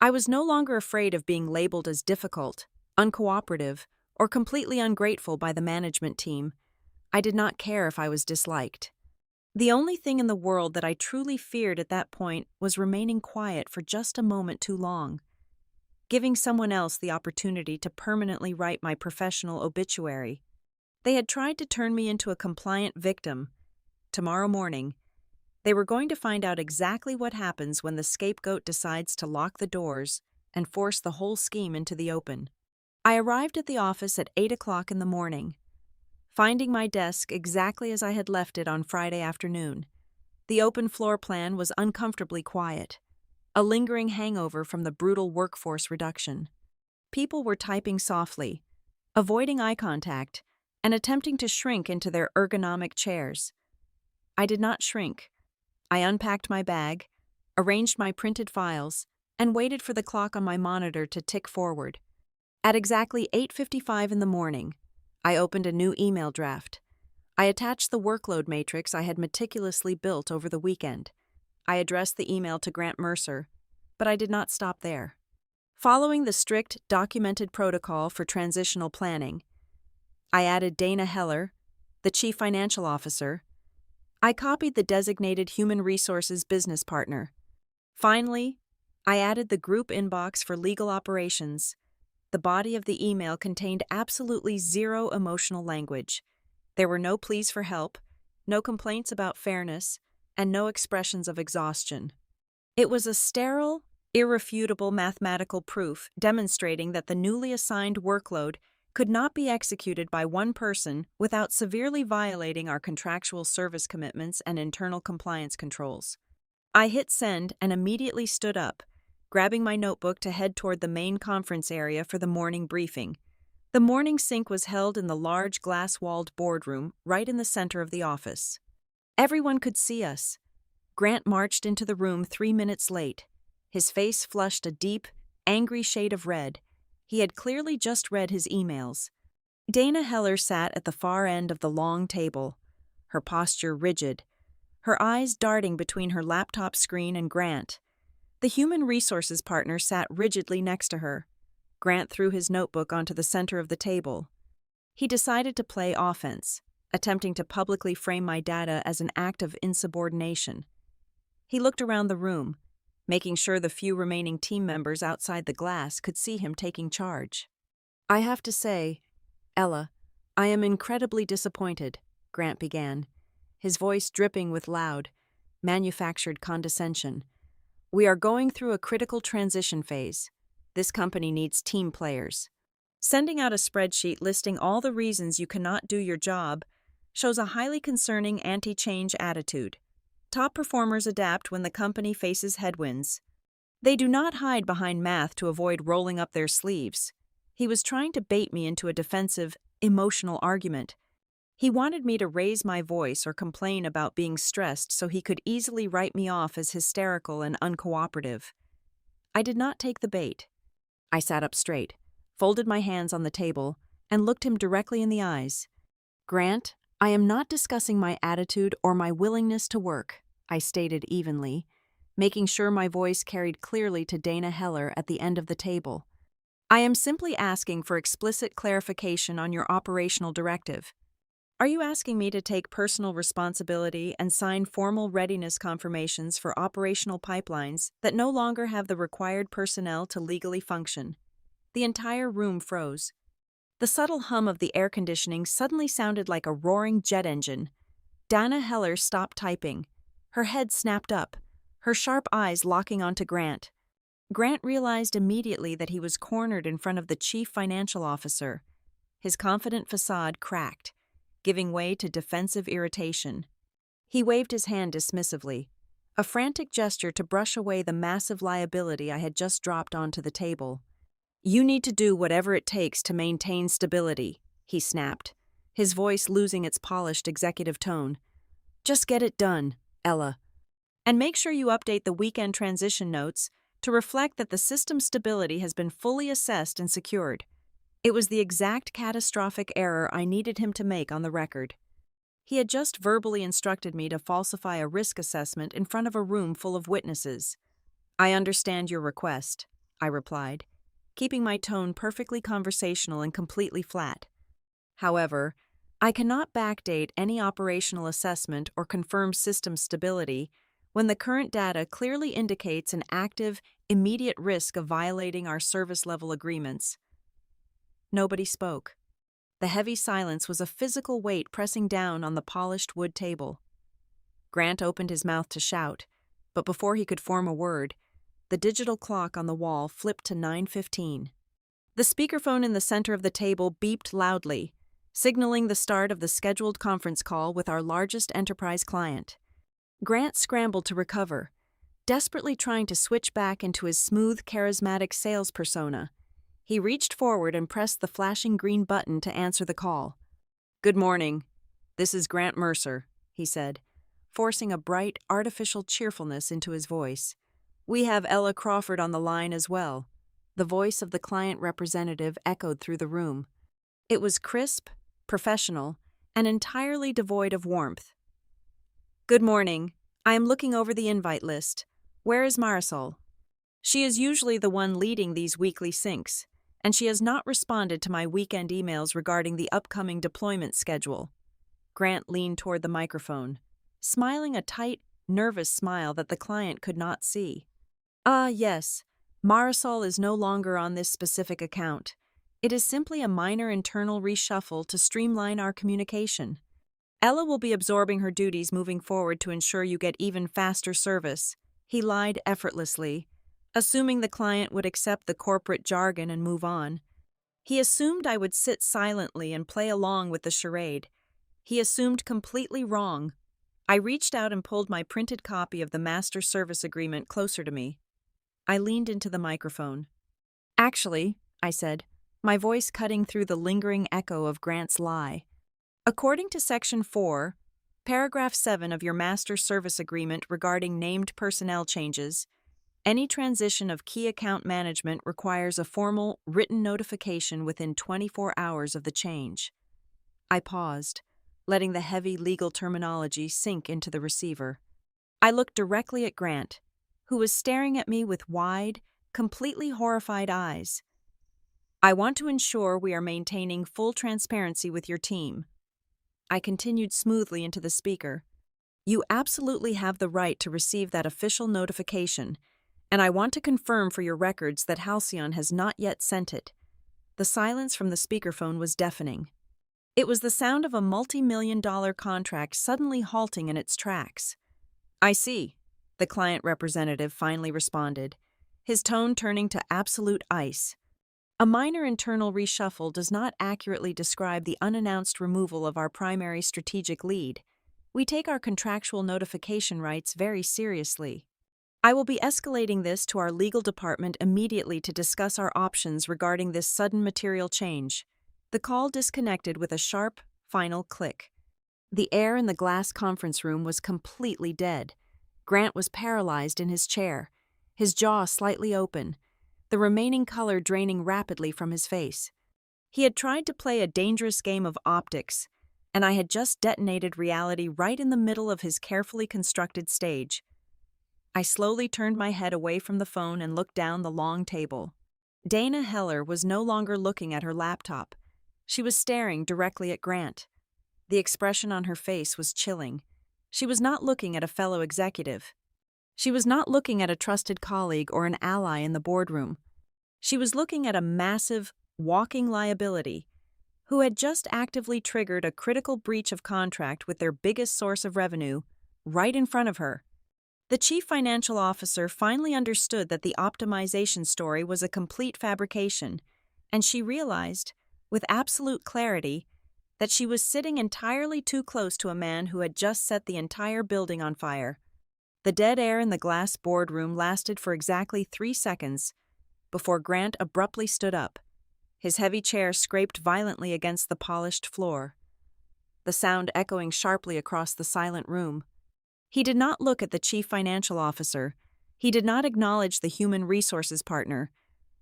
I was no longer afraid of being labeled as difficult, uncooperative, or completely ungrateful by the management team. I did not care if I was disliked. The only thing in the world that I truly feared at that point was remaining quiet for just a moment too long, giving someone else the opportunity to permanently write my professional obituary. They had tried to turn me into a compliant victim. Tomorrow morning, they were going to find out exactly what happens when the scapegoat decides to lock the doors and force the whole scheme into the open. I arrived at the office at 8 o'clock in the morning, finding my desk exactly as I had left it on Friday afternoon. The open floor plan was uncomfortably quiet, a lingering hangover from the brutal workforce reduction. People were typing softly, avoiding eye contact, and attempting to shrink into their ergonomic chairs. I did not shrink. I unpacked my bag, arranged my printed files, and waited for the clock on my monitor to tick forward. At exactly 8:55 in the morning, I opened a new email draft. I attached the workload matrix I had meticulously built over the weekend. I addressed the email to Grant Mercer, but I did not stop there. Following the strict, documented protocol for transitional planning, I added Dana Heller, the Chief Financial Officer. I copied the designated Human Resources business partner. Finally, I added the group inbox for legal operations. The body of the email contained absolutely zero emotional language. There were no pleas for help, no complaints about fairness, and no expressions of exhaustion. It was a sterile, irrefutable mathematical proof demonstrating that the newly assigned workload could not be executed by one person without severely violating our contractual service commitments and internal compliance controls. I hit send and immediately stood up, grabbing my notebook to head toward the main conference area for the morning briefing. The morning sync was held in the large glass-walled boardroom right in the center of the office. Everyone could see us. Grant marched into the room 3 minutes late. His face flushed a deep, angry shade of red. He had clearly just read his emails. Dana Heller sat at the far end of the long table, her posture rigid, her eyes darting between her laptop screen and Grant. The human resources partner sat rigidly next to her. Grant threw his notebook onto the center of the table. He decided to play offense, attempting to publicly frame my data as an act of insubordination. He looked around the room, making sure the few remaining team members outside the glass could see him taking charge. "I have to say, Ella, I am incredibly disappointed," Grant began, his voice dripping with loud, manufactured condescension. "We are going through a critical transition phase. This company needs team players. Sending out a spreadsheet listing all the reasons you cannot do your job shows a highly concerning anti-change attitude. Top performers adapt when the company faces headwinds. They do not hide behind math to avoid rolling up their sleeves." He was trying to bait me into a defensive, emotional argument. He wanted me to raise my voice or complain about being stressed so he could easily write me off as hysterical and uncooperative. I did not take the bait. I sat up straight, folded my hands on the table, and looked him directly in the eyes. "Grant, I am not discussing my attitude or my willingness to work," I stated evenly, making sure my voice carried clearly to Dana Heller at the end of the table. "I am simply asking for explicit clarification on your operational directive. Are you asking me to take personal responsibility and sign formal readiness confirmations for operational pipelines that no longer have the required personnel to legally function?" The entire room froze. The subtle hum of the air conditioning suddenly sounded like a roaring jet engine. Dana Heller stopped typing. Her head snapped up, her sharp eyes locking onto Grant. Grant realized immediately that he was cornered in front of the chief financial officer. His confident facade cracked, giving way to defensive irritation. He waved his hand dismissively, a frantic gesture to brush away the massive liability I had just dropped onto the table. "You need to do whatever it takes to maintain stability," he snapped, his voice losing its polished executive tone. "Just get it done, Ella. And make sure you update the weekend transition notes to reflect that the system's stability has been fully assessed and secured." It was the exact catastrophic error I needed him to make on the record. He had just verbally instructed me to falsify a risk assessment in front of a room full of witnesses. "I understand your request," I replied, keeping my tone perfectly conversational and completely flat. "However, I cannot backdate any operational assessment or confirm system stability when the current data clearly indicates an active, immediate risk of violating our service-level agreements." Nobody spoke. The heavy silence was a physical weight pressing down on the polished wood table. Grant opened his mouth to shout, but before he could form a word, the digital clock on the wall flipped to 9:15. The speakerphone in the center of the table beeped loudly, signaling the start of the scheduled conference call with our largest enterprise client. Grant scrambled to recover, desperately trying to switch back into his smooth, charismatic sales persona. He reached forward and pressed the flashing green button to answer the call. "Good morning. This is Grant Mercer," he said, forcing a bright, artificial cheerfulness into his voice. "We have Ella Crawford on the line as well." The voice of the client representative echoed through the room. It was crisp, professional, and entirely devoid of warmth. "Good morning. I am looking over the invite list. Where is Marisol? She is usually the one leading these weekly syncs, and she has not responded to my weekend emails regarding the upcoming deployment schedule." Grant leaned toward the microphone, smiling a tight, nervous smile that the client could not see. Yes. Marisol is no longer on this specific account. It is simply a minor internal reshuffle to streamline our communication. Ella will be absorbing her duties moving forward to ensure you get even faster service." He lied effortlessly, assuming the client would accept the corporate jargon and move on. He assumed I would sit silently and play along with the charade. He assumed completely wrong. I reached out and pulled my printed copy of the master service agreement closer to me. I leaned into the microphone. "Actually," I said, my voice cutting through the lingering echo of Grant's lie, "according to Section 4, Paragraph 7 of your master service agreement regarding named personnel changes, any transition of key account management requires a formal, written notification within 24 hours of the change." I paused, letting the heavy legal terminology sink into the receiver. I looked directly at Grant, who was staring at me with wide, completely horrified eyes. "I want to ensure we are maintaining full transparency with your team." I continued smoothly into the speaker. "You absolutely have the right to receive that official notification, and I want to confirm for your records that Halcyon has not yet sent it." The silence from the speakerphone was deafening. It was the sound of a multi-million-dollar contract suddenly halting in its tracks. "I see," the client representative finally responded, his tone turning to absolute ice. "A minor internal reshuffle does not accurately describe the unannounced removal of our primary strategic lead. We take our contractual notification rights very seriously. I will be escalating this to our legal department immediately to discuss our options regarding this sudden material change." The call disconnected with a sharp, final click. The air in the glass conference room was completely dead. Grant was paralyzed in his chair, his jaw slightly open, the remaining color draining rapidly from his face. He had tried to play a dangerous game of optics, and I had just detonated reality right in the middle of his carefully constructed stage. I slowly turned my head away from the phone and looked down the long table. Dana Heller was no longer looking at her laptop. She was staring directly at Grant. The expression on her face was chilling. She was not looking at a fellow executive. She was not looking at a trusted colleague or an ally in the boardroom. She was looking at a massive, walking liability who had just actively triggered a critical breach of contract with their biggest source of revenue right in front of her. The chief financial officer finally understood that the optimization story was a complete fabrication, and she realized, with absolute clarity, that she was sitting entirely too close to a man who had just set the entire building on fire. The dead air in the glass boardroom lasted for exactly 3 seconds before Grant abruptly stood up. His heavy chair scraped violently against the polished floor, the sound echoing sharply across the silent room. He did not look at the chief financial officer. He did not acknowledge the human resources partner.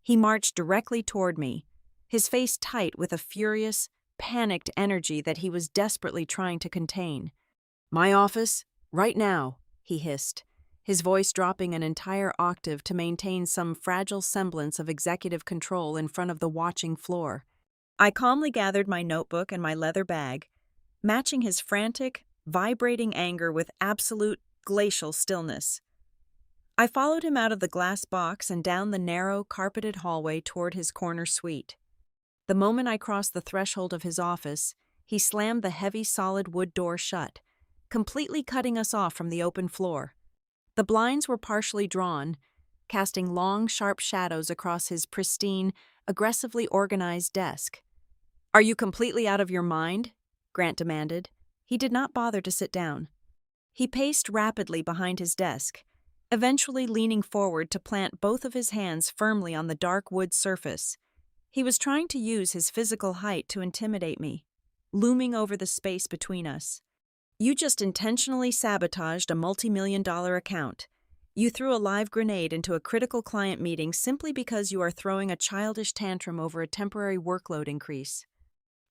He marched directly toward me, his face tight with a furious, panicked energy that he was desperately trying to contain. "My office, right now," he hissed, his voice dropping an entire octave to maintain some fragile semblance of executive control in front of the watching floor. I calmly gathered my notebook and my leather bag, matching his frantic, vibrating anger with absolute, glacial stillness. I followed him out of the glass box and down the narrow, carpeted hallway toward his corner suite. The moment I crossed the threshold of his office, he slammed the heavy, solid wood door shut, completely cutting us off from the open floor. The blinds were partially drawn, casting long, sharp shadows across his pristine, aggressively organized desk. "Are you completely out of your mind?" Grant demanded. He did not bother to sit down. He paced rapidly behind his desk, eventually leaning forward to plant both of his hands firmly on the dark wood surface. He was trying to use his physical height to intimidate me, looming over the space between us. "You just intentionally sabotaged a multi-million-dollar account. You threw a live grenade into a critical client meeting simply because you are throwing a childish tantrum over a temporary workload increase.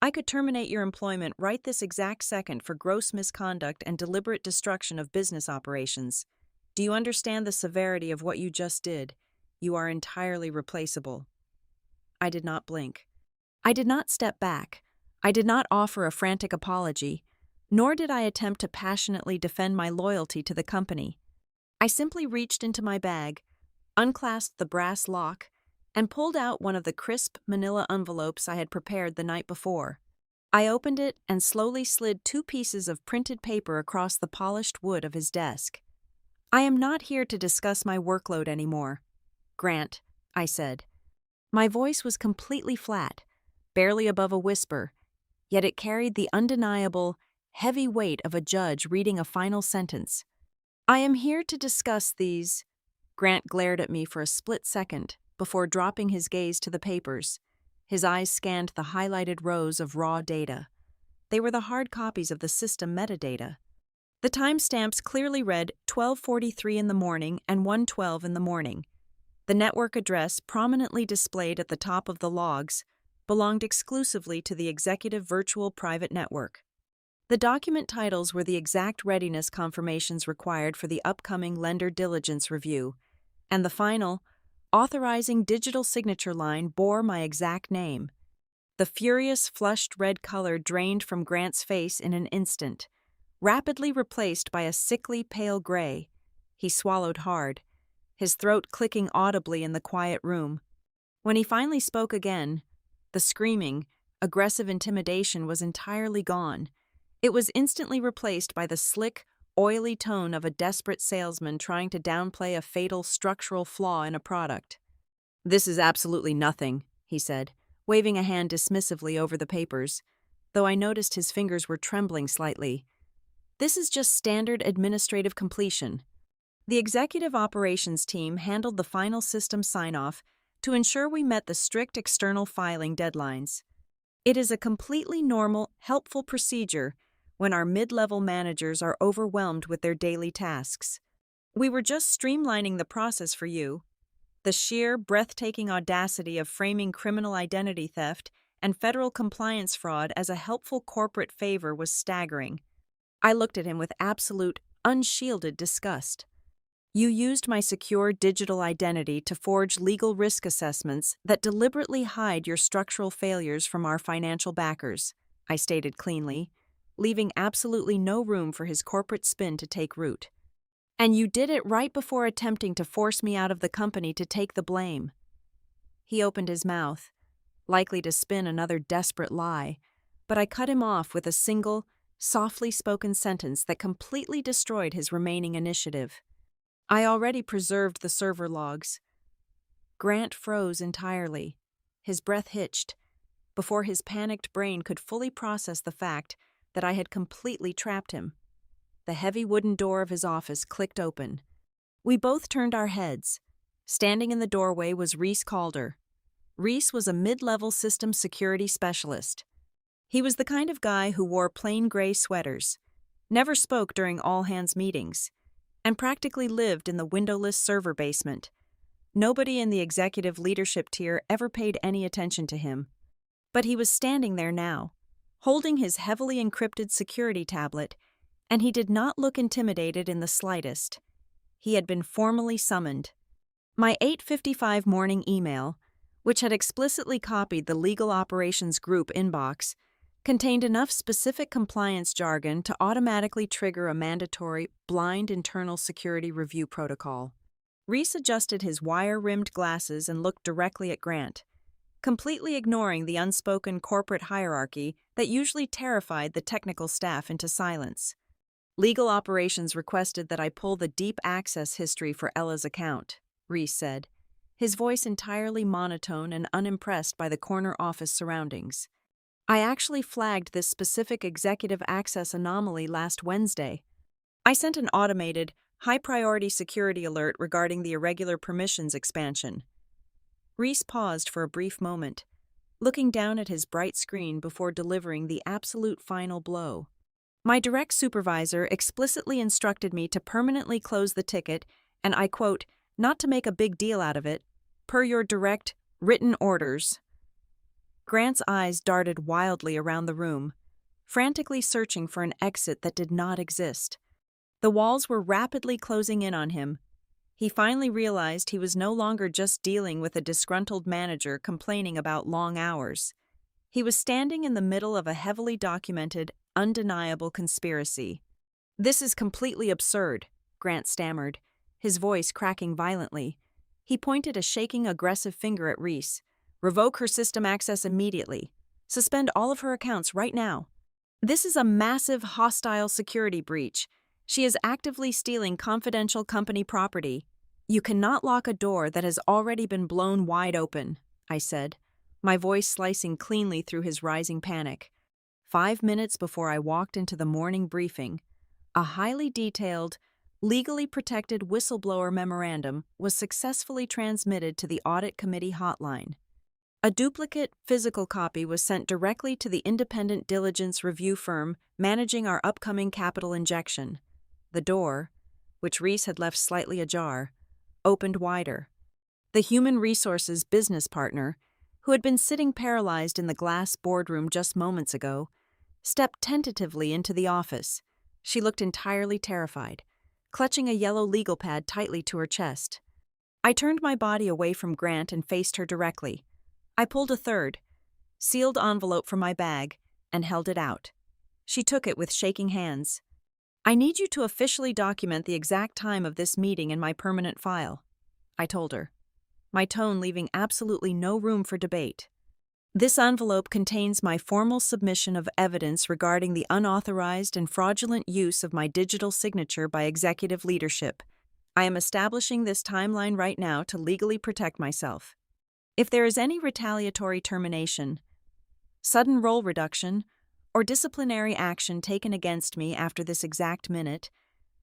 I could terminate your employment right this exact second for gross misconduct and deliberate destruction of business operations. Do you understand the severity of what you just did? You are entirely replaceable." I did not blink. I did not step back. I did not offer a frantic apology, nor did I attempt to passionately defend my loyalty to the company. I simply reached into my bag, unclasped the brass lock, and pulled out one of the crisp manila envelopes I had prepared the night before. I opened it and slowly slid 2 pieces of printed paper across the polished wood of his desk. "I am not here to discuss my workload anymore, Grant," I said. My voice was completely flat, barely above a whisper, yet it carried the undeniable, heavy weight of a judge reading a final sentence. "I am here to discuss these." Grant glared at me for a split second before dropping his gaze to the papers. His eyes scanned the highlighted rows of raw data. They were the hard copies of the system metadata. The timestamps clearly read 12:43 in the morning and 1:12 in the morning. The network address, prominently displayed at the top of the logs, belonged exclusively to the Executive Virtual Private Network. The document titles were the exact readiness confirmations required for the upcoming lender diligence review, and the final, authorizing digital signature line bore my exact name. The furious, flushed red color drained from Grant's face in an instant, rapidly replaced by a sickly pale gray. He swallowed hard, his throat clicking audibly in the quiet room. When he finally spoke again, the screaming, aggressive intimidation was entirely gone. It was instantly replaced by the slick, oily tone of a desperate salesman trying to downplay a fatal structural flaw in a product. "This is absolutely nothing," he said, waving a hand dismissively over the papers, though I noticed his fingers were trembling slightly. "This is just standard administrative completion." The executive operations team handled the final system sign-off to ensure we met the strict external filing deadlines. It is a completely normal, helpful procedure when our mid-level managers are overwhelmed with their daily tasks. We were just streamlining the process for you. The sheer, breathtaking audacity of framing criminal identity theft and federal compliance fraud as a helpful corporate favor was staggering. I looked at him with absolute, unshielded disgust. You used my secure digital identity to forge legal risk assessments that deliberately hide your structural failures from our financial backers, I stated cleanly, leaving absolutely no room for his corporate spin to take root. And you did it right before attempting to force me out of the company to take the blame. He opened his mouth, likely to spin another desperate lie, but I cut him off with a single, softly spoken sentence that completely destroyed his remaining initiative. I already preserved the server logs. Grant froze entirely. His breath hitched, before his panicked brain could fully process the fact that I had completely trapped him. The heavy wooden door of his office clicked open. We both turned our heads. Standing in the doorway was Reese Calder. Reese was a mid-level systems security specialist. He was the kind of guy who wore plain gray sweaters, never spoke during all-hands meetings, and practically lived in the windowless server basement. Nobody in the executive leadership tier ever paid any attention to him. But he was standing there now, holding his heavily encrypted security tablet, and he did not look intimidated in the slightest. He had been formally summoned. My 8:55 morning email, which had explicitly copied the Legal Operations Group inbox, contained enough specific compliance jargon to automatically trigger a mandatory, blind internal security review protocol. Reese adjusted his wire-rimmed glasses and looked directly at Grant, completely ignoring the unspoken corporate hierarchy that usually terrified the technical staff into silence. Legal Operations requested that I pull the deep access history for Ella's account, Reese said, his voice entirely monotone and unimpressed by the corner office surroundings. I actually flagged this specific executive access anomaly last Wednesday. I sent an automated, high-priority security alert regarding the irregular permissions expansion. Reese paused for a brief moment, looking down at his bright screen before delivering the absolute final blow. My direct supervisor explicitly instructed me to permanently close the ticket and, I quote, not to make a big deal out of it, per your direct, written orders. Grant's eyes darted wildly around the room, frantically searching for an exit that did not exist. The walls were rapidly closing in on him. He finally realized he was no longer just dealing with a disgruntled manager complaining about long hours. He was standing in the middle of a heavily documented, undeniable conspiracy. "This is completely absurd," Grant stammered, his voice cracking violently. He pointed a shaking, aggressive finger at Reese. "Revoke her system access immediately. Suspend all of her accounts right now. This is a massive, hostile security breach. She is actively stealing confidential company property. You cannot lock a door that has already been blown wide open," I said, my voice slicing cleanly through his rising panic. 5 minutes before I walked into the morning briefing, a highly detailed, legally protected whistleblower memorandum was successfully transmitted to the Audit Committee hotline. A duplicate, physical copy was sent directly to the independent diligence review firm managing our upcoming capital injection. The door, which Reese had left slightly ajar, opened wider. The human resources business partner, who had been sitting paralyzed in the glass boardroom just moments ago, stepped tentatively into the office. She looked entirely terrified, clutching a yellow legal pad tightly to her chest. I turned my body away from Grant and faced her directly. I pulled a third, sealed envelope from my bag, and held it out. She took it with shaking hands. "I need you to officially document the exact time of this meeting in my permanent file," I told her, my tone leaving absolutely no room for debate. "This envelope contains my formal submission of evidence regarding the unauthorized and fraudulent use of my digital signature by executive leadership. I am establishing this timeline right now to legally protect myself. If there is any retaliatory termination, sudden role reduction, or disciplinary action taken against me after this exact minute,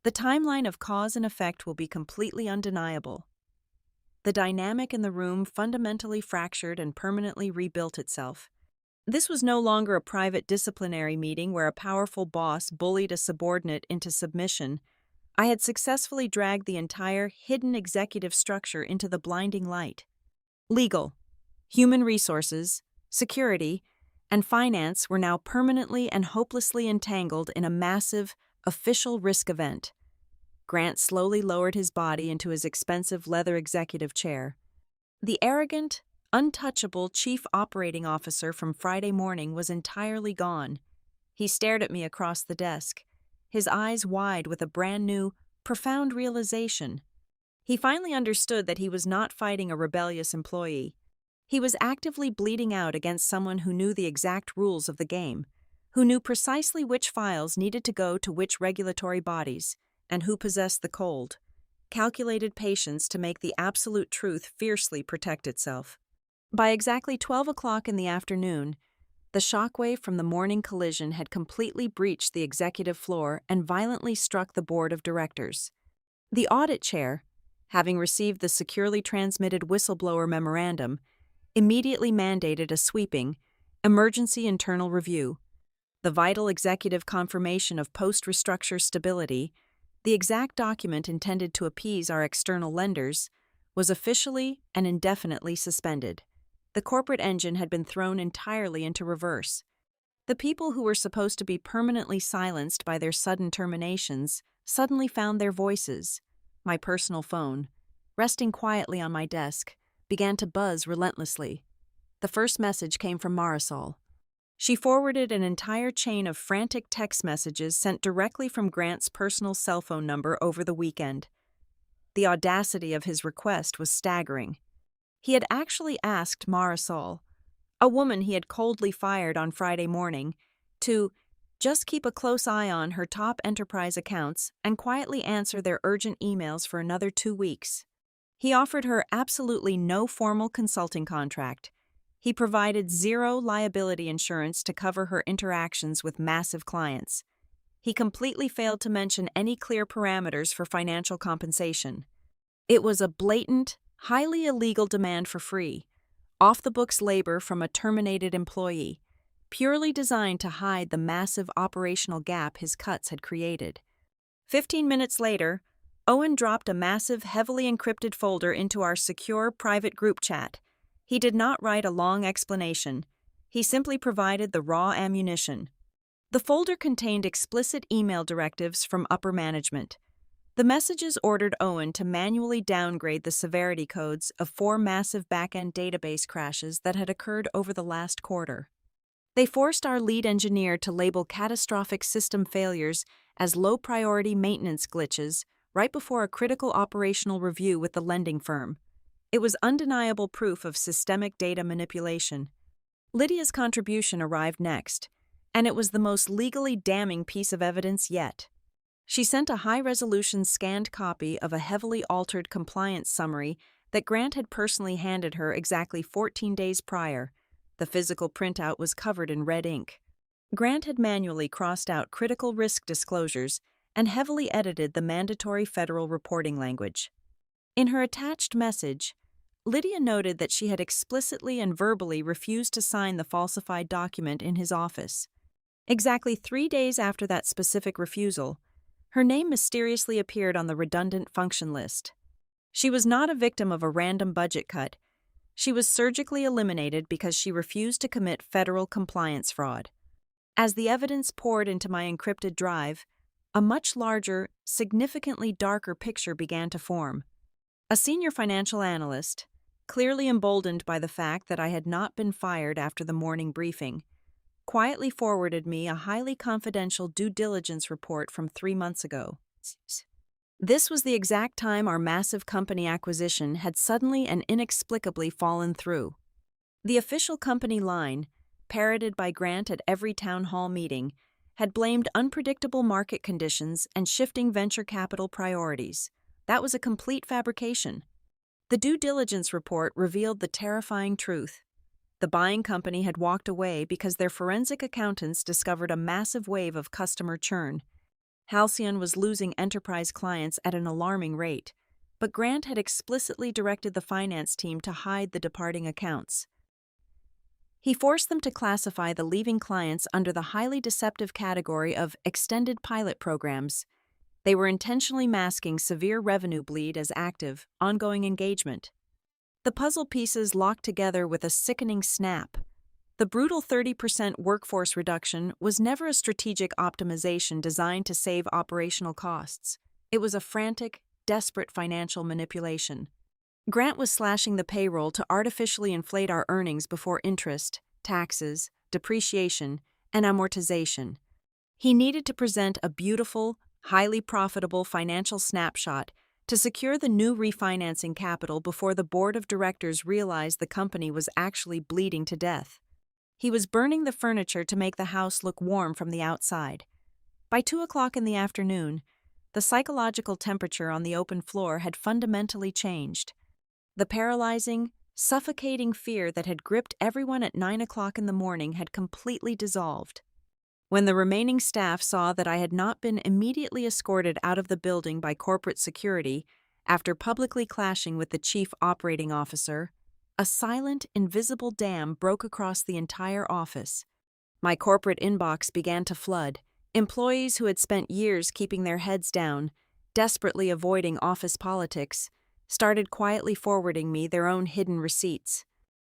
the timeline of cause and effect will be completely undeniable." The dynamic in the room fundamentally fractured and permanently rebuilt itself. This was no longer a private disciplinary meeting where a powerful boss bullied a subordinate into submission. I had successfully dragged the entire hidden executive structure into the blinding light. Legal, human resources, security, and finance were now permanently and hopelessly entangled in a massive, official risk event. Grant slowly lowered his body into his expensive leather executive chair. The arrogant, untouchable chief operating officer from Friday morning was entirely gone. He stared at me across the desk, his eyes wide with a brand new, profound realization. He finally understood that he was not fighting a rebellious employee. He was actively bleeding out against someone who knew the exact rules of the game, who knew precisely which files needed to go to which regulatory bodies, and who possessed the cold, calculated patience to make the absolute truth fiercely protect itself. By exactly 12 o'clock in the afternoon, the shockwave from the morning collision had completely breached the executive floor and violently struck the board of directors. The audit chair, having received the securely transmitted whistleblower memorandum, immediately mandated a sweeping, emergency internal review. The vital executive confirmation of post-restructure stability, the exact document intended to appease our external lenders, was officially and indefinitely suspended. The corporate engine had been thrown entirely into reverse. The people who were supposed to be permanently silenced by their sudden terminations suddenly found their voices. My personal phone, resting quietly on my desk, began to buzz relentlessly. The first message came from Marisol. She forwarded an entire chain of frantic text messages sent directly from Grant's personal cell phone number over the weekend. The audacity of his request was staggering. He had actually asked Marisol, a woman he had coldly fired on Friday morning, to just keep a close eye on her top enterprise accounts and quietly answer their urgent emails for another 2 weeks. He offered her absolutely no formal consulting contract. He provided zero liability insurance to cover her interactions with massive clients. He completely failed to mention any clear parameters for financial compensation. It was a blatant, highly illegal demand for free, off-the-books labor from a terminated employee, purely designed to hide the massive operational gap his cuts had created. 15 minutes later, Owen dropped a massive, heavily encrypted folder into our secure private group chat. He did not write a long explanation. He simply provided the raw ammunition. The folder contained explicit email directives from upper management. The messages ordered Owen to manually downgrade the severity codes of 4 massive back-end database crashes that had occurred over the last quarter. They forced our lead engineer to label catastrophic system failures as low-priority maintenance glitches right before a critical operational review with the lending firm. It was undeniable proof of systemic data manipulation. Lydia's contribution arrived next, and it was the most legally damning piece of evidence yet. She sent a high-resolution scanned copy of a heavily altered compliance summary that Grant had personally handed her exactly 14 days prior. The physical printout was covered in red ink. Grant had manually crossed out critical risk disclosures and heavily edited the mandatory federal reporting language. In her attached message, Lydia noted that she had explicitly and verbally refused to sign the falsified document in his office. Exactly 3 days after that specific refusal, her name mysteriously appeared on the redundant function list. She was not a victim of a random budget cut. She was surgically eliminated because she refused to commit federal compliance fraud. As the evidence poured into my encrypted drive, a much larger, significantly darker picture began to form. A senior financial analyst, clearly emboldened by the fact that I had not been fired after the morning briefing, quietly forwarded me a highly confidential due diligence report from 3 months ago. This was the exact time our massive company acquisition had suddenly and inexplicably fallen through. The official company line, parroted by Grant at every town hall meeting, had blamed unpredictable market conditions and shifting venture capital priorities. That was a complete fabrication. The due diligence report revealed the terrifying truth. The buying company had walked away because their forensic accountants discovered a massive wave of customer churn. Halcyon was losing enterprise clients at an alarming rate, but Grant had explicitly directed the finance team to hide the departing accounts. He forced them to classify the leaving clients under the highly deceptive category of extended pilot programs. They were intentionally masking severe revenue bleed as active, ongoing engagement. The puzzle pieces locked together with a sickening snap. The brutal 30% workforce reduction was never a strategic optimization designed to save operational costs. It was a frantic, desperate financial manipulation. Grant was slashing the payroll to artificially inflate our earnings before interest, taxes, depreciation, and amortization. He needed to present a beautiful, highly profitable financial snapshot to secure the new refinancing capital before the board of directors realized the company was actually bleeding to death. He was burning the furniture to make the house look warm from the outside. By 2 o'clock in the afternoon, the psychological temperature on the open floor had fundamentally changed. The paralyzing, suffocating fear that had gripped everyone at 9 o'clock in the morning had completely dissolved. When the remaining staff saw that I had not been immediately escorted out of the building by corporate security after publicly clashing with the chief operating officer, a silent, invisible dam broke across the entire office. My corporate inbox began to flood. Employees who had spent years keeping their heads down, desperately avoiding office politics, started quietly forwarding me their own hidden receipts.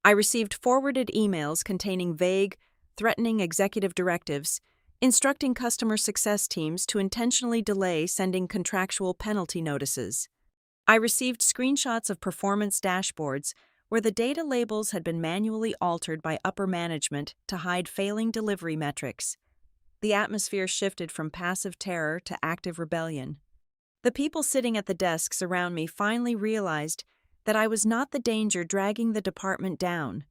I received forwarded emails containing vague, threatening executive directives, instructing customer success teams to intentionally delay sending contractual penalty notices. I received screenshots of performance dashboards where the data labels had been manually altered by upper management to hide failing delivery metrics. The atmosphere shifted from passive terror to active rebellion. The people sitting at the desks around me finally realized that I was not the danger dragging the department down.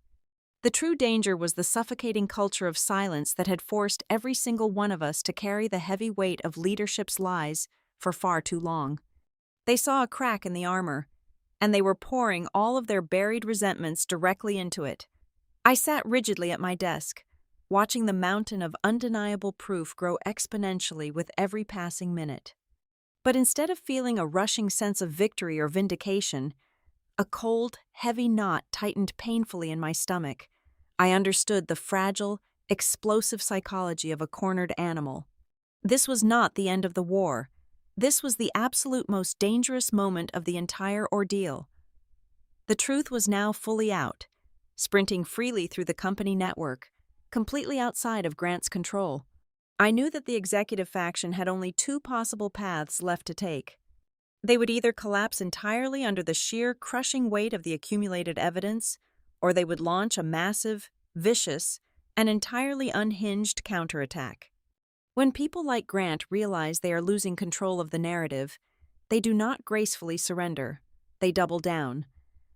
The true danger was the suffocating culture of silence that had forced every single one of us to carry the heavy weight of leadership's lies for far too long. They saw a crack in the armor, and they were pouring all of their buried resentments directly into it. I sat rigidly at my desk, watching the mountain of undeniable proof grow exponentially with every passing minute. But instead of feeling a rushing sense of victory or vindication, a cold, heavy knot tightened painfully in my stomach. I understood the fragile, explosive psychology of a cornered animal. This was not the end of the war. This was the absolute most dangerous moment of the entire ordeal. The truth was now fully out, sprinting freely through the company network, completely outside of Grant's control. I knew that the executive faction had only two possible paths left to take. They would either collapse entirely under the sheer crushing weight of the accumulated evidence, or they would launch a massive, vicious, and entirely unhinged counterattack. When people like Grant realize they are losing control of the narrative, they do not gracefully surrender. They double down.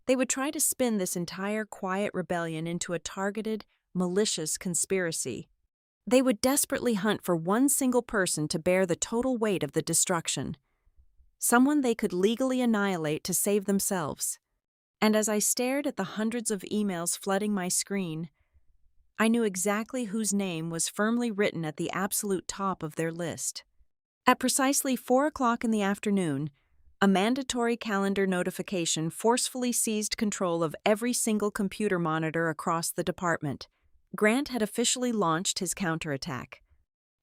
They would try to spin this entire quiet rebellion into a targeted, malicious conspiracy. They would desperately hunt for one single person to bear the total weight of the destruction. Someone they could legally annihilate to save themselves. And as I stared at the hundreds of emails flooding my screen, I knew exactly whose name was firmly written at the absolute top of their list. At precisely 4 o'clock in the afternoon, a mandatory calendar notification forcefully seized control of every single computer monitor across the department. Grant had officially launched his counterattack.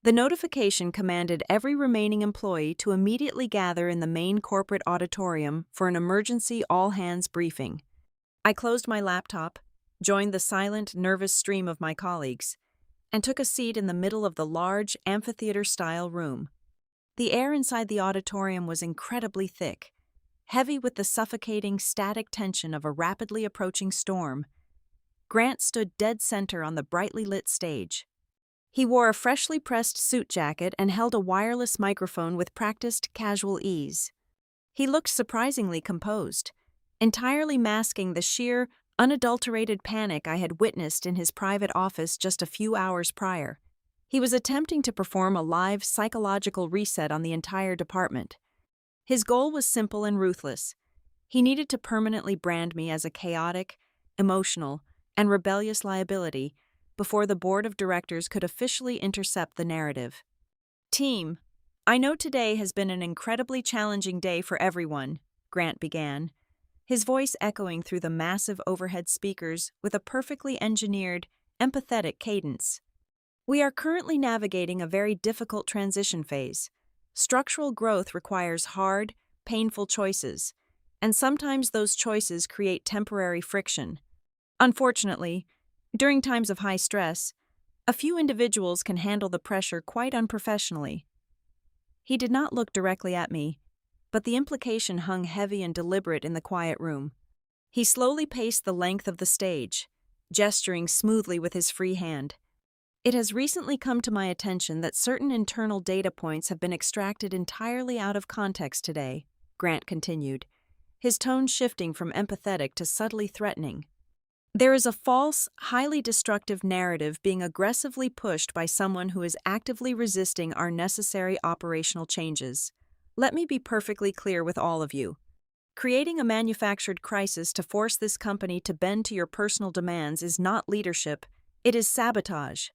The notification commanded every remaining employee to immediately gather in the main corporate auditorium for an emergency all-hands briefing. I closed my laptop, joined the silent, nervous stream of my colleagues, and took a seat in the middle of the large, amphitheater-style room. The air inside the auditorium was incredibly thick, heavy with the suffocating, static tension of a rapidly approaching storm. Grant stood dead center on the brightly lit stage. He wore a freshly pressed suit jacket and held a wireless microphone with practiced, casual ease. He looked surprisingly composed, entirely masking the sheer, unadulterated panic I had witnessed in his private office just a few hours prior. He was attempting to perform a live psychological reset on the entire department. His goal was simple and ruthless. He needed to permanently brand me as a chaotic, emotional, and rebellious liability before the board of directors could officially intercept the narrative. Team, I know today has been an incredibly challenging day for everyone, Grant began, his voice echoing through the massive overhead speakers with a perfectly engineered, empathetic cadence. We are currently navigating a very difficult transition phase. Structural growth requires hard, painful choices, and sometimes those choices create temporary friction. Unfortunately, during times of high stress, a few individuals can handle the pressure quite unprofessionally. He did not look directly at me, but the implication hung heavy and deliberate in the quiet room. He slowly paced the length of the stage, gesturing smoothly with his free hand. It has recently come to my attention that certain internal data points have been extracted entirely out of context today, Grant continued, his tone shifting from empathetic to subtly threatening. There is a false, highly destructive narrative being aggressively pushed by someone who is actively resisting our necessary operational changes. Let me be perfectly clear with all of you. Creating a manufactured crisis to force this company to bend to your personal demands is not leadership, it is sabotage.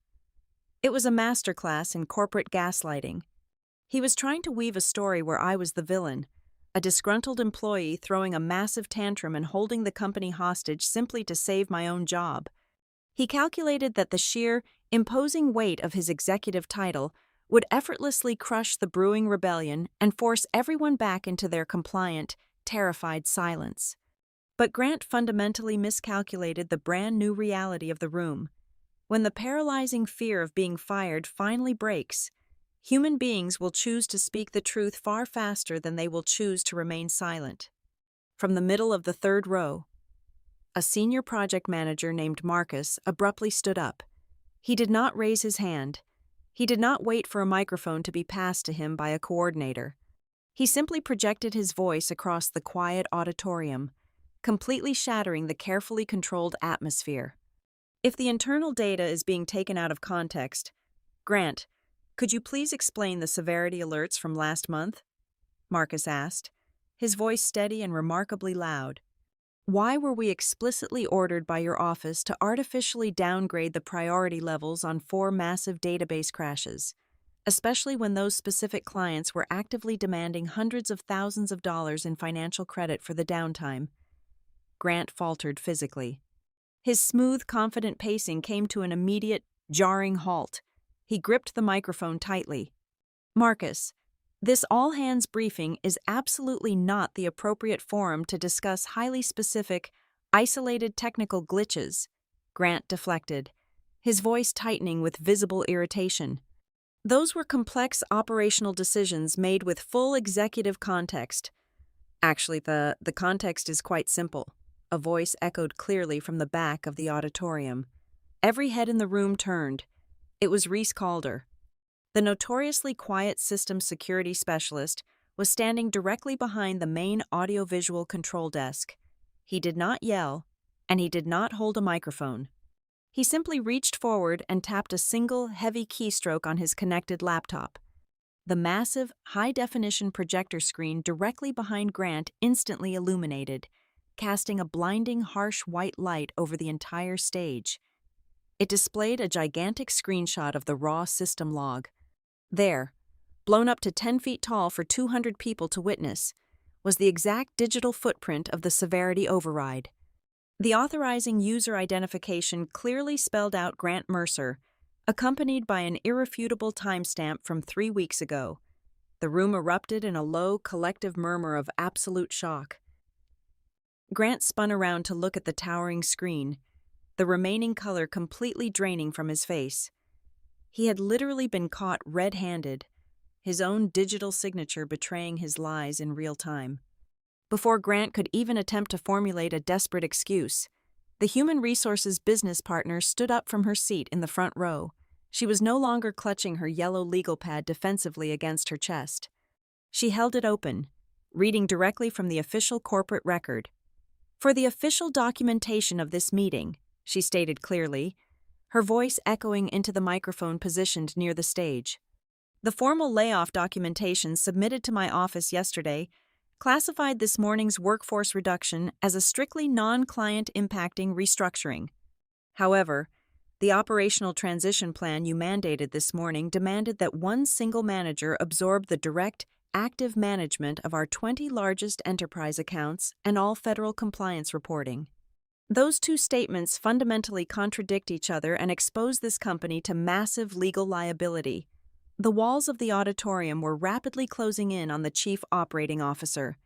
It was a masterclass in corporate gaslighting. He was trying to weave a story where I was the villain, a disgruntled employee throwing a massive tantrum and holding the company hostage simply to save my own job. He calculated that the sheer, imposing weight of his executive title would effortlessly crush the brewing rebellion and force everyone back into their compliant, terrified silence. But Grant fundamentally miscalculated the brand new reality of the room. When the paralyzing fear of being fired finally breaks, human beings will choose to speak the truth far faster than they will choose to remain silent. From the middle of the third row, a senior project manager named Marcus abruptly stood up. He did not raise his hand. He did not wait for a microphone to be passed to him by a coordinator. He simply projected his voice across the quiet auditorium, completely shattering the carefully controlled atmosphere. If the internal data is being taken out of context, Grant, could you please explain the severity alerts from last month? Marcus asked, his voice steady and remarkably loud. Why were we explicitly ordered by your office to artificially downgrade the priority levels on 4 massive database crashes, especially when those specific clients were actively demanding hundreds of thousands of dollars in financial credit for the downtime? Grant faltered physically. His smooth, confident pacing came to an immediate, jarring halt. He gripped the microphone tightly. Marcus, this all-hands briefing is absolutely not the appropriate forum to discuss highly specific, isolated technical glitches, Grant deflected, his voice tightening with visible irritation. Those were complex operational decisions made with full executive context. Actually, the context is quite simple. A voice echoed clearly from the back of the auditorium. Every head in the room turned. It was Reese Calder. The notoriously quiet systems security specialist was standing directly behind the main audiovisual control desk. He did not yell, and he did not hold a microphone. He simply reached forward and tapped a single, heavy keystroke on his connected laptop. The massive, high-definition projector screen directly behind Grant instantly illuminated, casting a blinding, harsh white light over the entire stage. It displayed a gigantic screenshot of the raw system log. There, blown up to 10 feet tall for 200 people to witness, was the exact digital footprint of the severity override. The authorizing user identification clearly spelled out Grant Mercer, accompanied by an irrefutable timestamp from 3 weeks ago. The room erupted in a low, collective murmur of absolute shock. Grant spun around to look at the towering screen, the remaining color completely draining from his face. He had literally been caught red-handed, his own digital signature betraying his lies in real time. Before Grant could even attempt to formulate a desperate excuse, the human resources business partner stood up from her seat in the front row. She was no longer clutching her yellow legal pad defensively against her chest. She held it open, reading directly from the official corporate record. For the official documentation of this meeting, she stated clearly, her voice echoing into the microphone positioned near the stage. The formal layoff documentation submitted to my office yesterday classified this morning's workforce reduction as a strictly non-client impacting restructuring. However, the operational transition plan you mandated this morning demanded that one single manager absorb the direct, active management of our 20 largest enterprise accounts and all federal compliance reporting. Those two statements fundamentally contradict each other and expose this company to massive legal liability. The walls of the auditorium were rapidly closing in on the chief operating officer.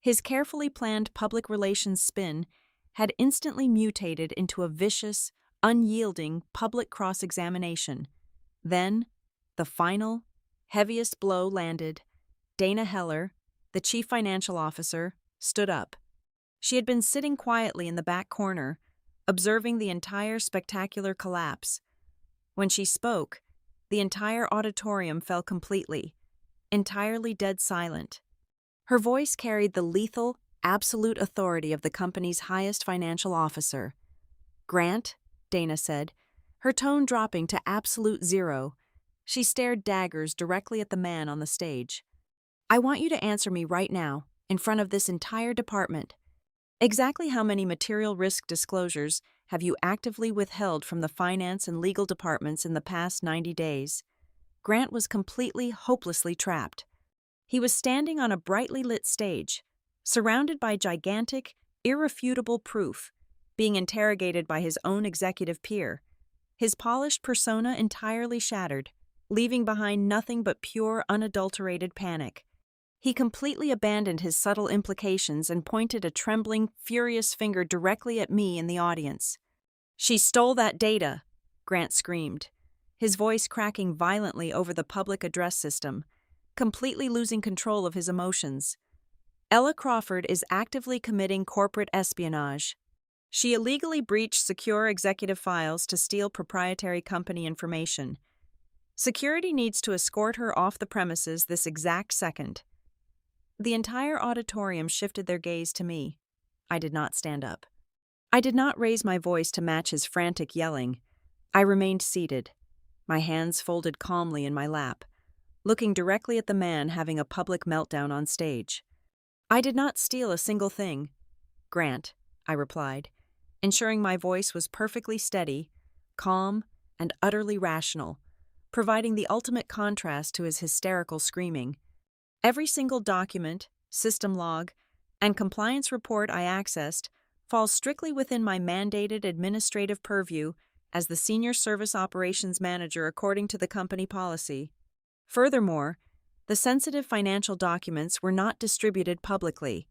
His carefully planned public relations spin had instantly mutated into a vicious, unyielding public cross-examination. Then, the final, heaviest blow landed. Dana Heller, the chief financial officer, stood up. She had been sitting quietly in the back corner, observing the entire spectacular collapse. When she spoke, the entire auditorium fell completely, entirely dead silent. Her voice carried the lethal, absolute authority of the company's highest financial officer. "Grant," Dana said, her tone dropping to absolute zero. She stared daggers directly at the man on the stage. "I want you to answer me right now, in front of this entire department. Exactly how many material risk disclosures have you actively withheld from the finance and legal departments in the past 90 days? Grant was completely, hopelessly trapped. He was standing on a brightly lit stage, surrounded by gigantic, irrefutable proof, being interrogated by his own executive peer, his polished persona entirely shattered, leaving behind nothing but pure, unadulterated panic. He completely abandoned his subtle implications and pointed a trembling, furious finger directly at me in the audience. "She stole that data," Grant screamed, his voice cracking violently over the public address system, completely losing control of his emotions. "Ella Crawford is actively committing corporate espionage. She illegally breached secure executive files to steal proprietary company information. Security needs to escort her off the premises this exact second." The entire auditorium shifted their gaze to me. I did not stand up. I did not raise my voice to match his frantic yelling. I remained seated, my hands folded calmly in my lap, looking directly at the man having a public meltdown on stage. "I did not steal a single thing, Grant," I replied, ensuring my voice was perfectly steady, calm, and utterly rational, providing the ultimate contrast to his hysterical screaming. "Every single document, system log, and compliance report I accessed falls strictly within my mandated administrative purview as the Senior Service Operations Manager according to the company policy. Furthermore, the sensitive financial documents were not distributed publicly.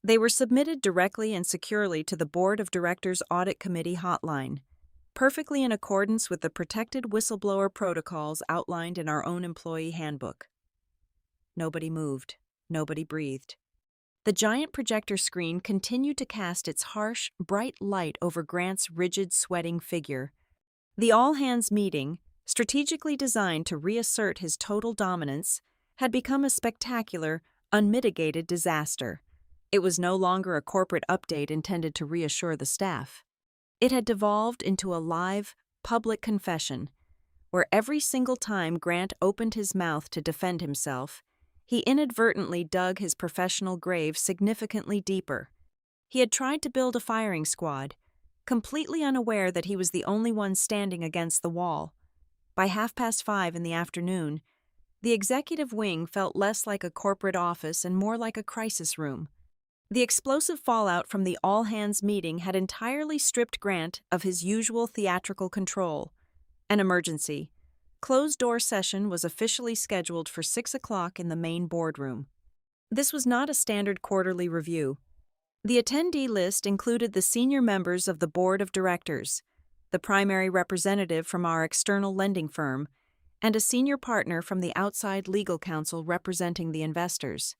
They were submitted directly and securely to the Board of Directors Audit Committee hotline, perfectly in accordance with the protected whistleblower protocols outlined in our own employee handbook." Nobody moved. Nobody breathed. The giant projector screen continued to cast its harsh, bright light over Grant's rigid, sweating figure. The all-hands meeting, strategically designed to reassert his total dominance, had become a spectacular, unmitigated disaster. It was no longer a corporate update intended to reassure the staff. It had devolved into a live, public confession, where every single time Grant opened his mouth to defend himself, he inadvertently dug his professional grave significantly deeper. He had tried to build a firing squad, completely unaware that he was the only one standing against the wall. By 5:30 in the afternoon, the executive wing felt less like a corporate office and more like a crisis room. The explosive fallout from the all-hands meeting had entirely stripped Grant of his usual theatrical control. An emergency, closed-door session was officially scheduled for 6 o'clock in the main boardroom. This was not a standard quarterly review. The attendee list included the senior members of the board of directors, the primary representative from our external lending firm, and a senior partner from the outside legal counsel representing the investors.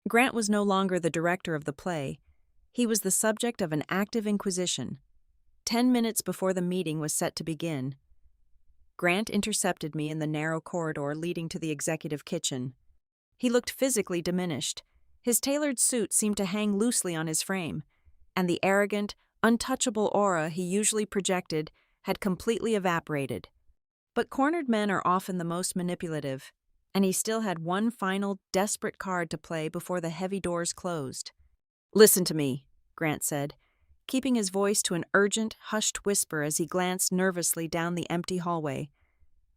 Grant was no longer the director of the play. He was the subject of an active inquisition. 10 minutes before the meeting was set to begin, Grant intercepted me in the narrow corridor leading to the executive kitchen. He looked physically diminished. His tailored suit seemed to hang loosely on his frame, and the arrogant, untouchable aura he usually projected had completely evaporated. But cornered men are often the most manipulative, and he still had one final, desperate card to play before the heavy doors closed. "Listen to me," Grant said, keeping his voice to an urgent, hushed whisper as he glanced nervously down the empty hallway.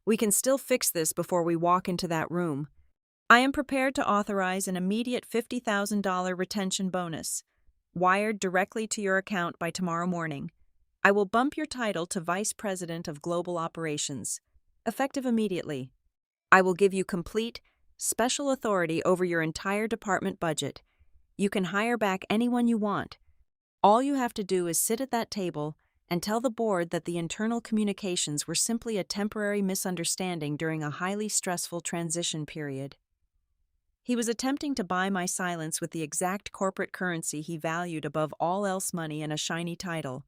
"We can still fix this before we walk into that room. I am prepared to authorize an immediate $50,000 retention bonus. wired directly to your account by tomorrow morning. I will bump your title to Vice President of Global Operations, effective immediately. I will give you complete, special authority over your entire department budget. You can hire back anyone you want. All you have to do is sit at that table and tell the board that the internal communications were simply a temporary misunderstanding during a highly stressful transition period. He was attempting to buy my silence with the exact corporate currency he valued above all else, money and a shiny title.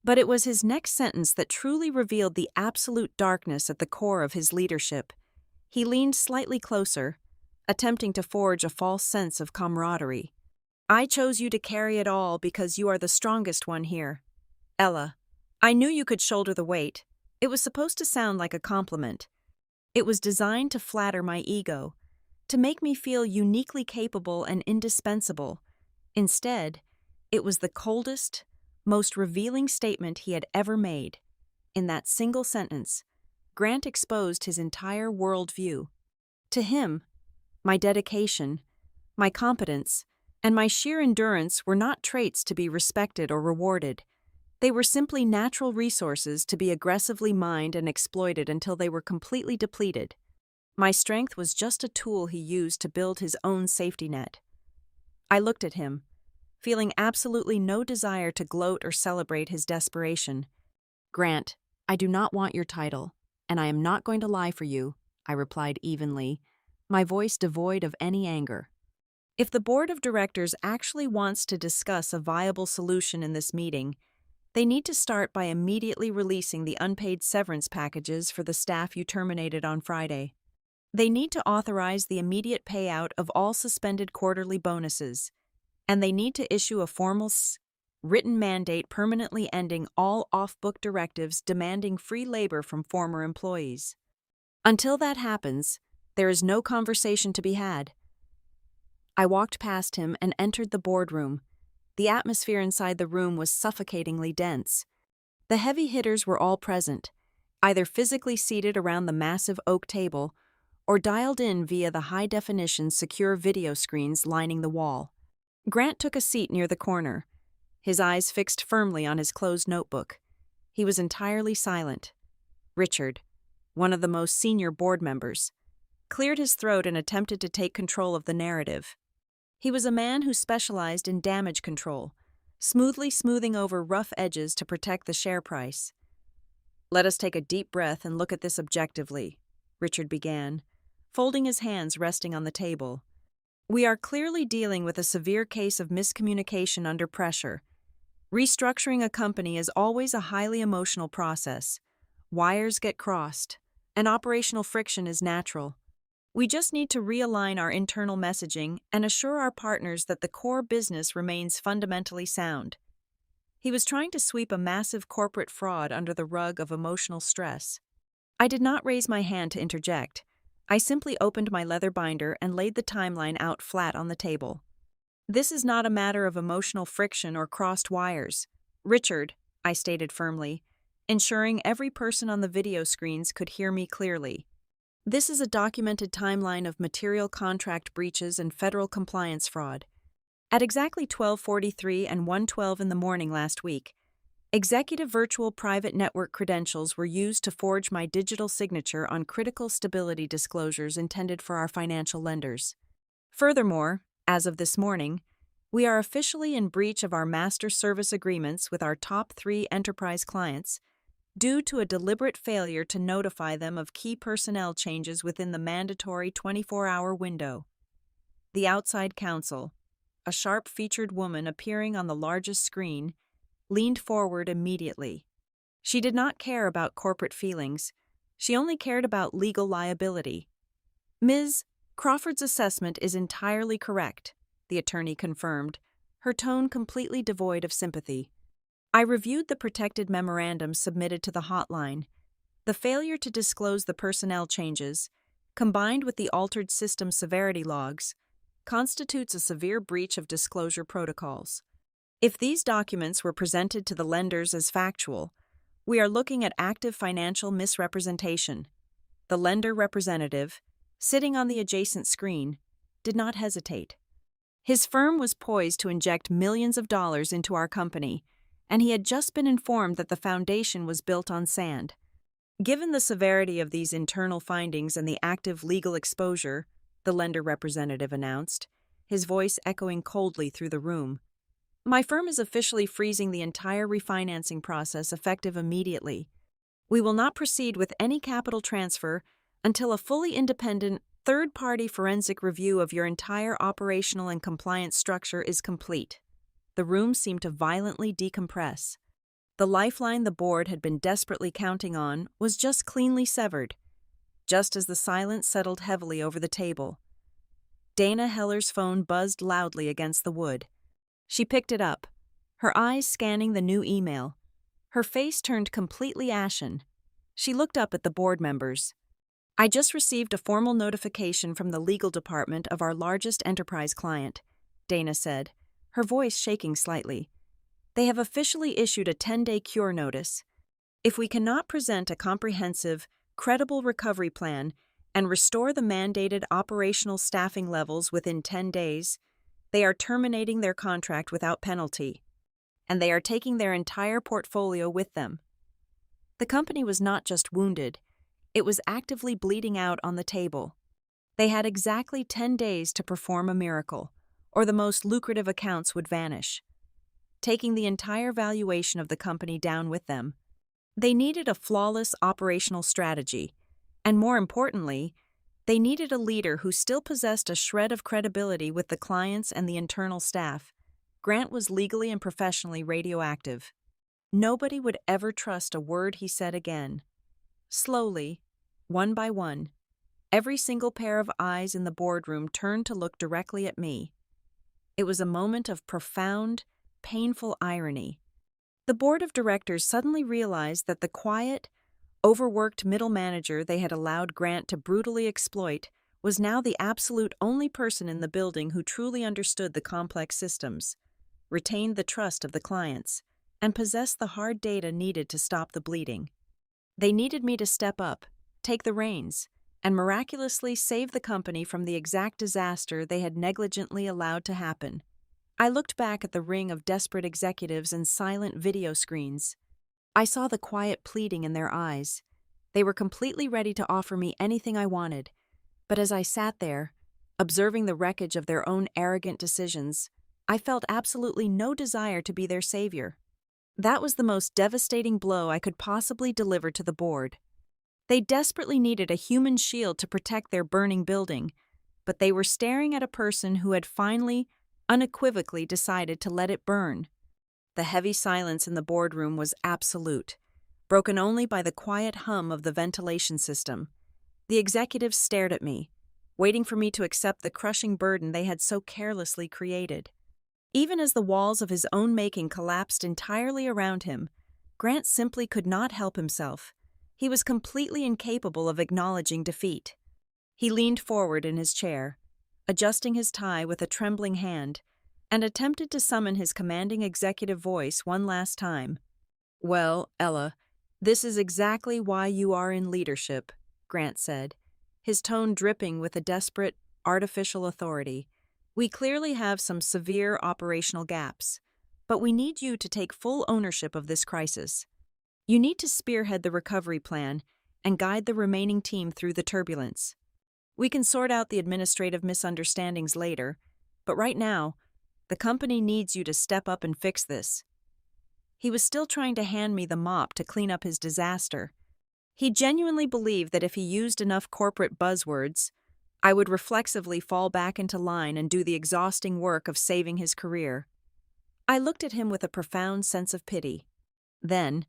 But it was his next sentence that truly revealed the absolute darkness at the core of his leadership. He leaned slightly closer, attempting to forge a false sense of camaraderie. I chose you to carry it all because you are the strongest one here. Ella, I knew you could shoulder the weight. It was supposed to sound like a compliment. It was designed to flatter my ego, to make me feel uniquely capable and indispensable. Instead, it was the coldest, most revealing statement he had ever made. In that single sentence, Grant exposed his entire worldview. To him, my dedication, my competence, and my sheer endurance were not traits to be respected or rewarded. They were simply natural resources to be aggressively mined and exploited until they were completely depleted. My strength was just a tool he used to build his own safety net. I looked at him, feeling absolutely no desire to gloat or celebrate his desperation. Grant, I do not want your title, and I am not going to lie for you, I replied evenly, my voice devoid of any anger. If the board of directors actually wants to discuss a viable solution in this meeting, they need to start by immediately releasing the unpaid severance packages for the staff you terminated on Friday. They need to authorize the immediate payout of all suspended quarterly bonuses, and they need to issue a formal written mandate permanently ending all off-book directives demanding free labor from former employees. Until that happens, there is no conversation to be had. I walked past him and entered the boardroom. The atmosphere inside the room was suffocatingly dense. The heavy hitters were all present, either physically seated around the massive oak table or dialed in via the high-definition secure video screens lining the wall. Grant took a seat near the corner, his eyes fixed firmly on his closed notebook. He was entirely silent. Richard, one of the most senior board members, cleared his throat and attempted to take control of the narrative. He was a man who specialized in damage control, smoothly smoothing over rough edges to protect the share price. Let us take a deep breath and look at this objectively, Richard began, folding his hands resting on the table. We are clearly dealing with a severe case of miscommunication under pressure. Restructuring a company is always a highly emotional process. Wires get crossed, and operational friction is natural. We just need to realign our internal messaging and assure our partners that the core business remains fundamentally sound. He was trying to sweep a massive corporate fraud under the rug of emotional stress. I did not raise my hand to interject. I simply opened my leather binder and laid the timeline out flat on the table. This is not a matter of emotional friction or crossed wires. Richard, I stated firmly, ensuring every person on the video screens could hear me clearly. This is a documented timeline of material contract breaches and federal compliance fraud. At exactly 12:43 and 1:12 in the morning last week, executive virtual private network credentials were used to forge my digital signature on critical stability disclosures intended for our financial lenders. Furthermore, as of this morning, we are officially in breach of our master service agreements with our top 3 enterprise clients due to a deliberate failure to notify them of key personnel changes within the mandatory 24-hour window. The outside counsel, a sharp-featured woman appearing on the largest screen, leaned forward immediately. She did not care about corporate feelings. She only cared about legal liability. Ms. Crawford's assessment is entirely correct, the attorney confirmed, her tone completely devoid of sympathy. I reviewed the protected memorandum submitted to the hotline. The failure to disclose the personnel changes, combined with the altered system severity logs, constitutes a severe breach of disclosure protocols. If these documents were presented to the lenders as factual, we are looking at active financial misrepresentation. The lender representative, sitting on the adjacent screen, did not hesitate. His firm was poised to inject millions of dollars into our company, and he had just been informed that the foundation was built on sand. Given the severity of these internal findings and the active legal exposure, the lender representative announced, his voice echoing coldly through the room, my firm is officially freezing the entire refinancing process effective immediately. We will not proceed with any capital transfer until a fully independent, third-party forensic review of your entire operational and compliance structure is complete. The room seemed to violently decompress. The lifeline the board had been desperately counting on was just cleanly severed, just as the silence settled heavily over the table. Dana Heller's phone buzzed loudly against the wood. She picked it up, her eyes scanning the new email. Her face turned completely ashen. She looked up at the board members. I just received a formal notification from the legal department of our largest enterprise client, Dana said, her voice shaking slightly. They have officially issued a 10-day cure notice. If we cannot present a comprehensive, credible recovery plan and restore the mandated operational staffing levels within 10 days, they are terminating their contract without penalty, and they are taking their entire portfolio with them. The company was not just wounded, it was actively bleeding out on the table. They had exactly 10 days to perform a miracle, or the most lucrative accounts would vanish, taking the entire valuation of the company down with them. They needed a flawless operational strategy, and more importantly, they needed a leader who still possessed a shred of credibility with the clients and the internal staff. Grant was legally and professionally radioactive. Nobody would ever trust a word he said again. Slowly, one by one, every single pair of eyes in the boardroom turned to look directly at me. It was a moment of profound, painful irony. The board of directors suddenly realized that the quiet, overworked middle manager they had allowed Grant to brutally exploit was now the absolute only person in the building who truly understood the complex systems, retained the trust of the clients, and possessed the hard data needed to stop the bleeding. They needed me to step up, take the reins, and miraculously save the company from the exact disaster they had negligently allowed to happen. I looked back at the ring of desperate executives and silent video screens. I saw the quiet pleading in their eyes. They were completely ready to offer me anything I wanted, but as I sat there, observing the wreckage of their own arrogant decisions, I felt absolutely no desire to be their savior. That was the most devastating blow I could possibly deliver to the board. They desperately needed a human shield to protect their burning building, but they were staring at a person who had finally, unequivocally decided to let it burn. The heavy silence in the boardroom was absolute, broken only by the quiet hum of the ventilation system. The executives stared at me, waiting for me to accept the crushing burden they had so carelessly created. Even as the walls of his own making collapsed entirely around him, Grant simply could not help himself. He was completely incapable of acknowledging defeat. He leaned forward in his chair, adjusting his tie with a trembling hand, and attempted to summon his commanding executive voice one last time. "Well, Ella, this is exactly why you are in leadership," Grant said, his tone dripping with a desperate, artificial authority. "We clearly have some severe operational gaps, but we need you to take full ownership of this crisis. You need to spearhead the recovery plan and guide the remaining team through the turbulence. We can sort out the administrative misunderstandings later, but right now, the company needs you to step up and fix this." He was still trying to hand me the mop to clean up his disaster. He genuinely believed that if he used enough corporate buzzwords, I would reflexively fall back into line and do the exhausting work of saving his career. I looked at him with a profound sense of pity. Then,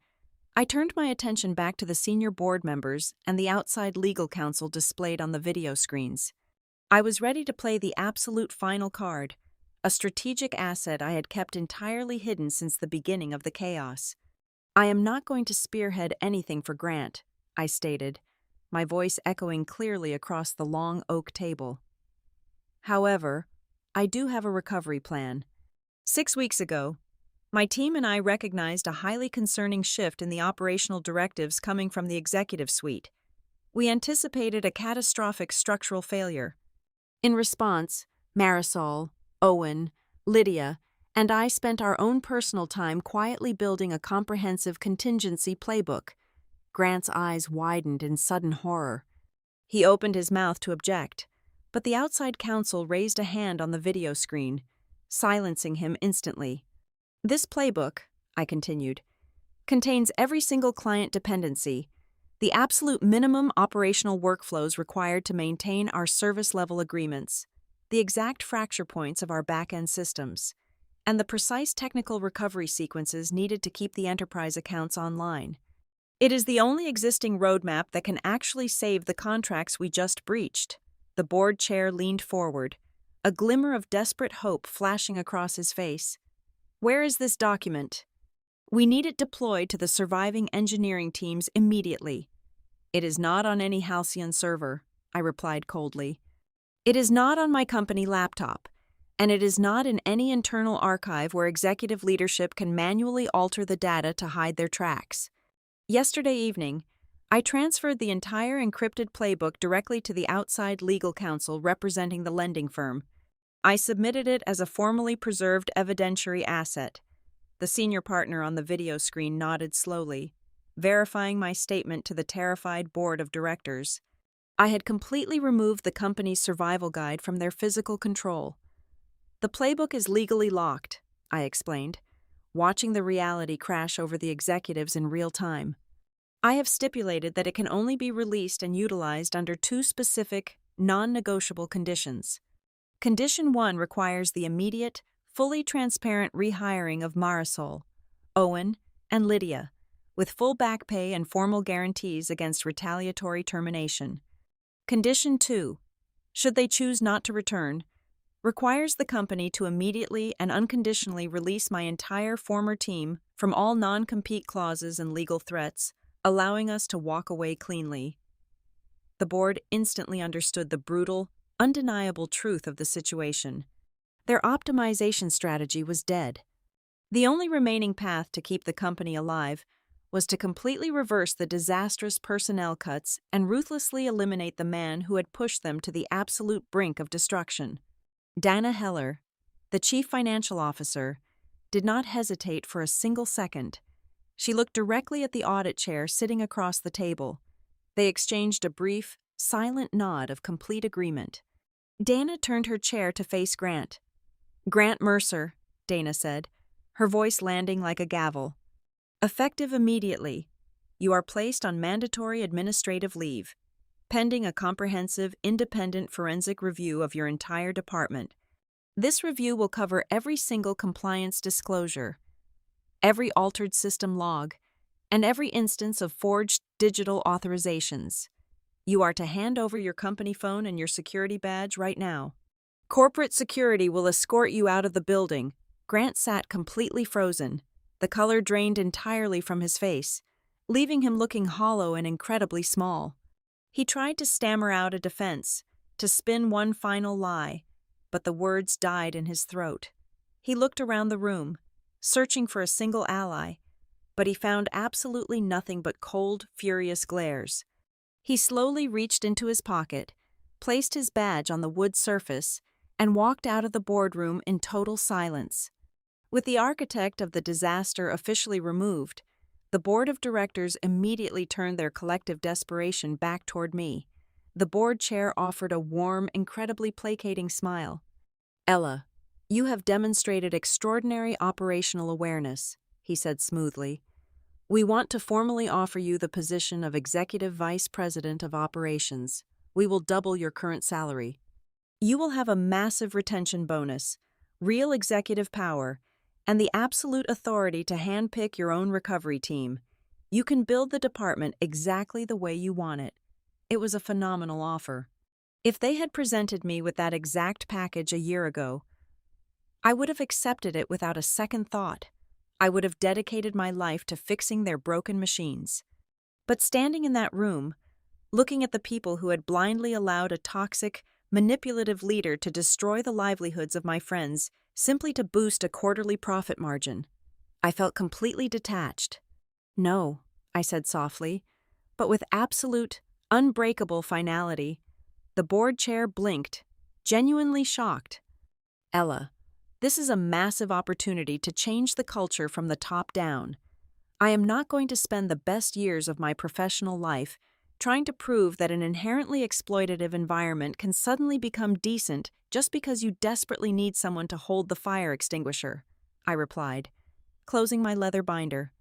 I turned my attention back to the senior board members and the outside legal counsel displayed on the video screens. I was ready to play the absolute final card, a strategic asset I had kept entirely hidden since the beginning of the chaos. "I am not going to spearhead anything for Grant," I stated, my voice echoing clearly across the long oak table. "However, I do have a recovery plan. 6 weeks ago, my team and I recognized a highly concerning shift in the operational directives coming from the executive suite. We anticipated a catastrophic structural failure. In response, Marisol, Owen, Lydia, and I spent our own personal time quietly building a comprehensive contingency playbook. Grant's eyes widened in sudden horror. He opened his mouth to object, but the outside counsel raised a hand on the video screen, silencing him instantly. This playbook, I continued, contains every single client dependency, the absolute minimum operational workflows required to maintain our service-level agreements, the exact fracture points of our back-end systems, and the precise technical recovery sequences needed to keep the enterprise accounts online. It is the only existing roadmap that can actually save the contracts we just breached. The board chair leaned forward, a glimmer of desperate hope flashing across his face. Where is this document? We need it deployed to the surviving engineering teams immediately. It is not on any Halcyon server, I replied coldly. It is not on my company laptop, and it is not in any internal archive where executive leadership can manually alter the data to hide their tracks. Yesterday evening, I transferred the entire encrypted playbook directly to the outside legal counsel representing the lending firm. I submitted it as a formally preserved evidentiary asset. The senior partner on the video screen nodded slowly, verifying my statement to the terrified board of directors. I had completely removed the company's survival guide from their physical control. The playbook is legally locked, I explained, watching the reality crash over the executives in real time. I have stipulated that it can only be released and utilized under two specific, non-negotiable conditions. Condition 1 requires the immediate, fully transparent rehiring of Marisol, Owen, and Lydia, with full back pay and formal guarantees against retaliatory termination. Condition 2, should they choose not to return, requires the company to immediately and unconditionally release my entire former team from all non-compete clauses and legal threats, allowing us to walk away cleanly. The board instantly understood the brutal, undeniable truth of the situation. Their optimization strategy was dead. The only remaining path to keep the company alive was to completely reverse the disastrous personnel cuts and ruthlessly eliminate the man who had pushed them to the absolute brink of destruction. Dana Heller, the chief financial officer, did not hesitate for a single second. She looked directly at the audit chair sitting across the table. They exchanged a brief, silent nod of complete agreement. Dana turned her chair to face Grant. "Grant Mercer," Dana said, her voice landing like a gavel. "Effective immediately, you are placed on mandatory administrative leave, pending a comprehensive, independent forensic review of your entire department. This review will cover every single compliance disclosure, every altered system log, and every instance of forged digital authorizations. You are to hand over your company phone and your security badge right now. Corporate security will escort you out of the building." Grant sat completely frozen. The color drained entirely from his face, leaving him looking hollow and incredibly small. He tried to stammer out a defense, to spin one final lie, but the words died in his throat. He looked around the room, searching for a single ally, but he found absolutely nothing but cold, furious glares. He slowly reached into his pocket, placed his badge on the wood surface, and walked out of the boardroom in total silence. With the architect of the disaster officially removed, the board of directors immediately turned their collective desperation back toward me. The board chair offered a warm, incredibly placating smile. "Ella, you have demonstrated extraordinary operational awareness," he said smoothly. "We want to formally offer you the position of Executive Vice President of Operations. We will double your current salary. You will have a massive retention bonus, real executive power, and the absolute authority to handpick your own recovery team. You can build the department exactly the way you want it." It was a phenomenal offer. If they had presented me with that exact package a year ago, I would have accepted it without a second thought. I would have dedicated my life to fixing their broken machines. But standing in that room, looking at the people who had blindly allowed a toxic, manipulative leader to destroy the livelihoods of my friends simply to boost a quarterly profit margin, I felt completely detached. "No," I said softly, but with absolute, unbreakable finality. The board chair blinked, genuinely shocked. Ella, this is a massive opportunity to change the culture from the top down. I am not going to spend the best years of my professional life trying to prove that an inherently exploitative environment can suddenly become decent just because you desperately need someone to hold the fire extinguisher, I replied, closing my leather binder.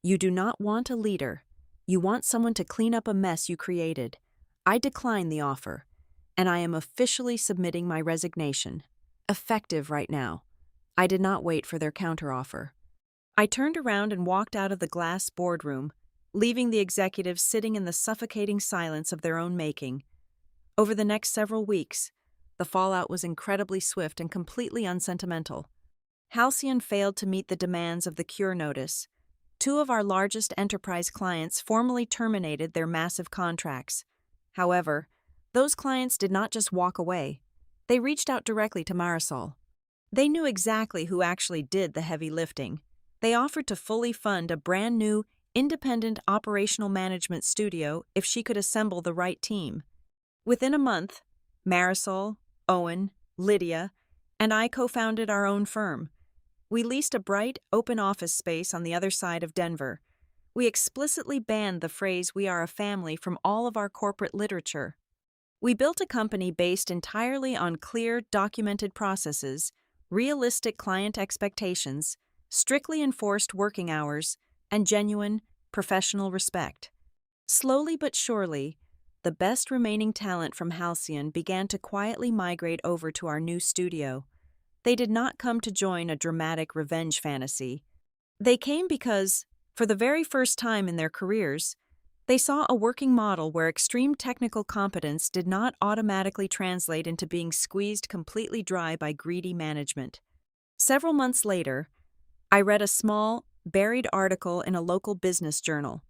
You do not want a leader. You want someone to clean up a mess you created. I decline the offer, and I am officially submitting my resignation. Effective right now. I did not wait for their counteroffer. I turned around and walked out of the glass boardroom, leaving the executives sitting in the suffocating silence of their own making. Over the next several weeks, the fallout was incredibly swift and completely unsentimental. Halcyon failed to meet the demands of the cure notice. Two of our largest enterprise clients formally terminated their massive contracts. However, those clients did not just walk away. They reached out directly to Marisol. They knew exactly who actually did the heavy lifting. They offered to fully fund a brand new, independent operational management studio if she could assemble the right team. Within a month, Marisol, Owen, Lydia, and I co-founded our own firm. We leased a bright, open office space on the other side of Denver. We explicitly banned the phrase "we are a family" from all of our corporate literature. We built a company based entirely on clear, documented processes, realistic client expectations, strictly enforced working hours, and genuine, professional respect. Slowly but surely, the best remaining talent from Halcyon began to quietly migrate over to our new studio. They did not come to join a dramatic revenge fantasy. They came because, for the very first time in their careers, they saw a working model where extreme technical competence did not automatically translate into being squeezed completely dry by greedy management. Several months later, I read a small, buried article in a local business journal.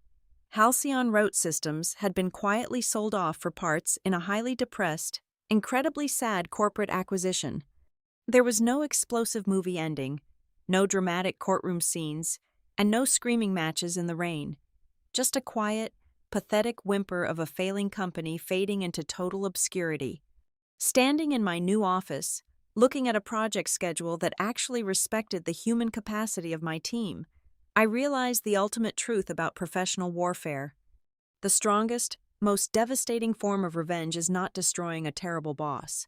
Halcyon Route Systems had been quietly sold off for parts in a highly depressed, incredibly sad corporate acquisition. There was no explosive movie ending, no dramatic courtroom scenes, and no screaming matches in the rain. Just a quiet, pathetic whimper of a failing company fading into total obscurity. Standing in my new office, looking at a project schedule that actually respected the human capacity of my team, I realized the ultimate truth about professional warfare. The strongest, most devastating form of revenge is not destroying a terrible boss.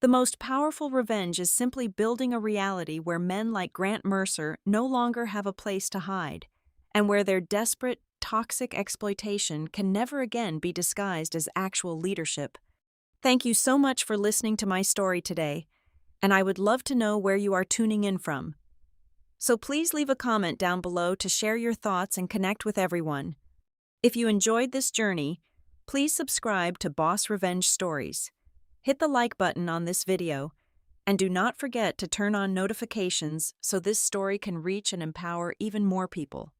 The most powerful revenge is simply building a reality where men like Grant Mercer no longer have a place to hide, and where their desperate, toxic exploitation can never again be disguised as actual leadership. Thank you so much for listening to my story today, and I would love to know where you are tuning in from. So please leave a comment down below to share your thoughts and connect with everyone. If you enjoyed this journey, please subscribe to Boss Revenge Stories. Hit the like button on this video, and do not forget to turn on notifications so this story can reach and empower even more people.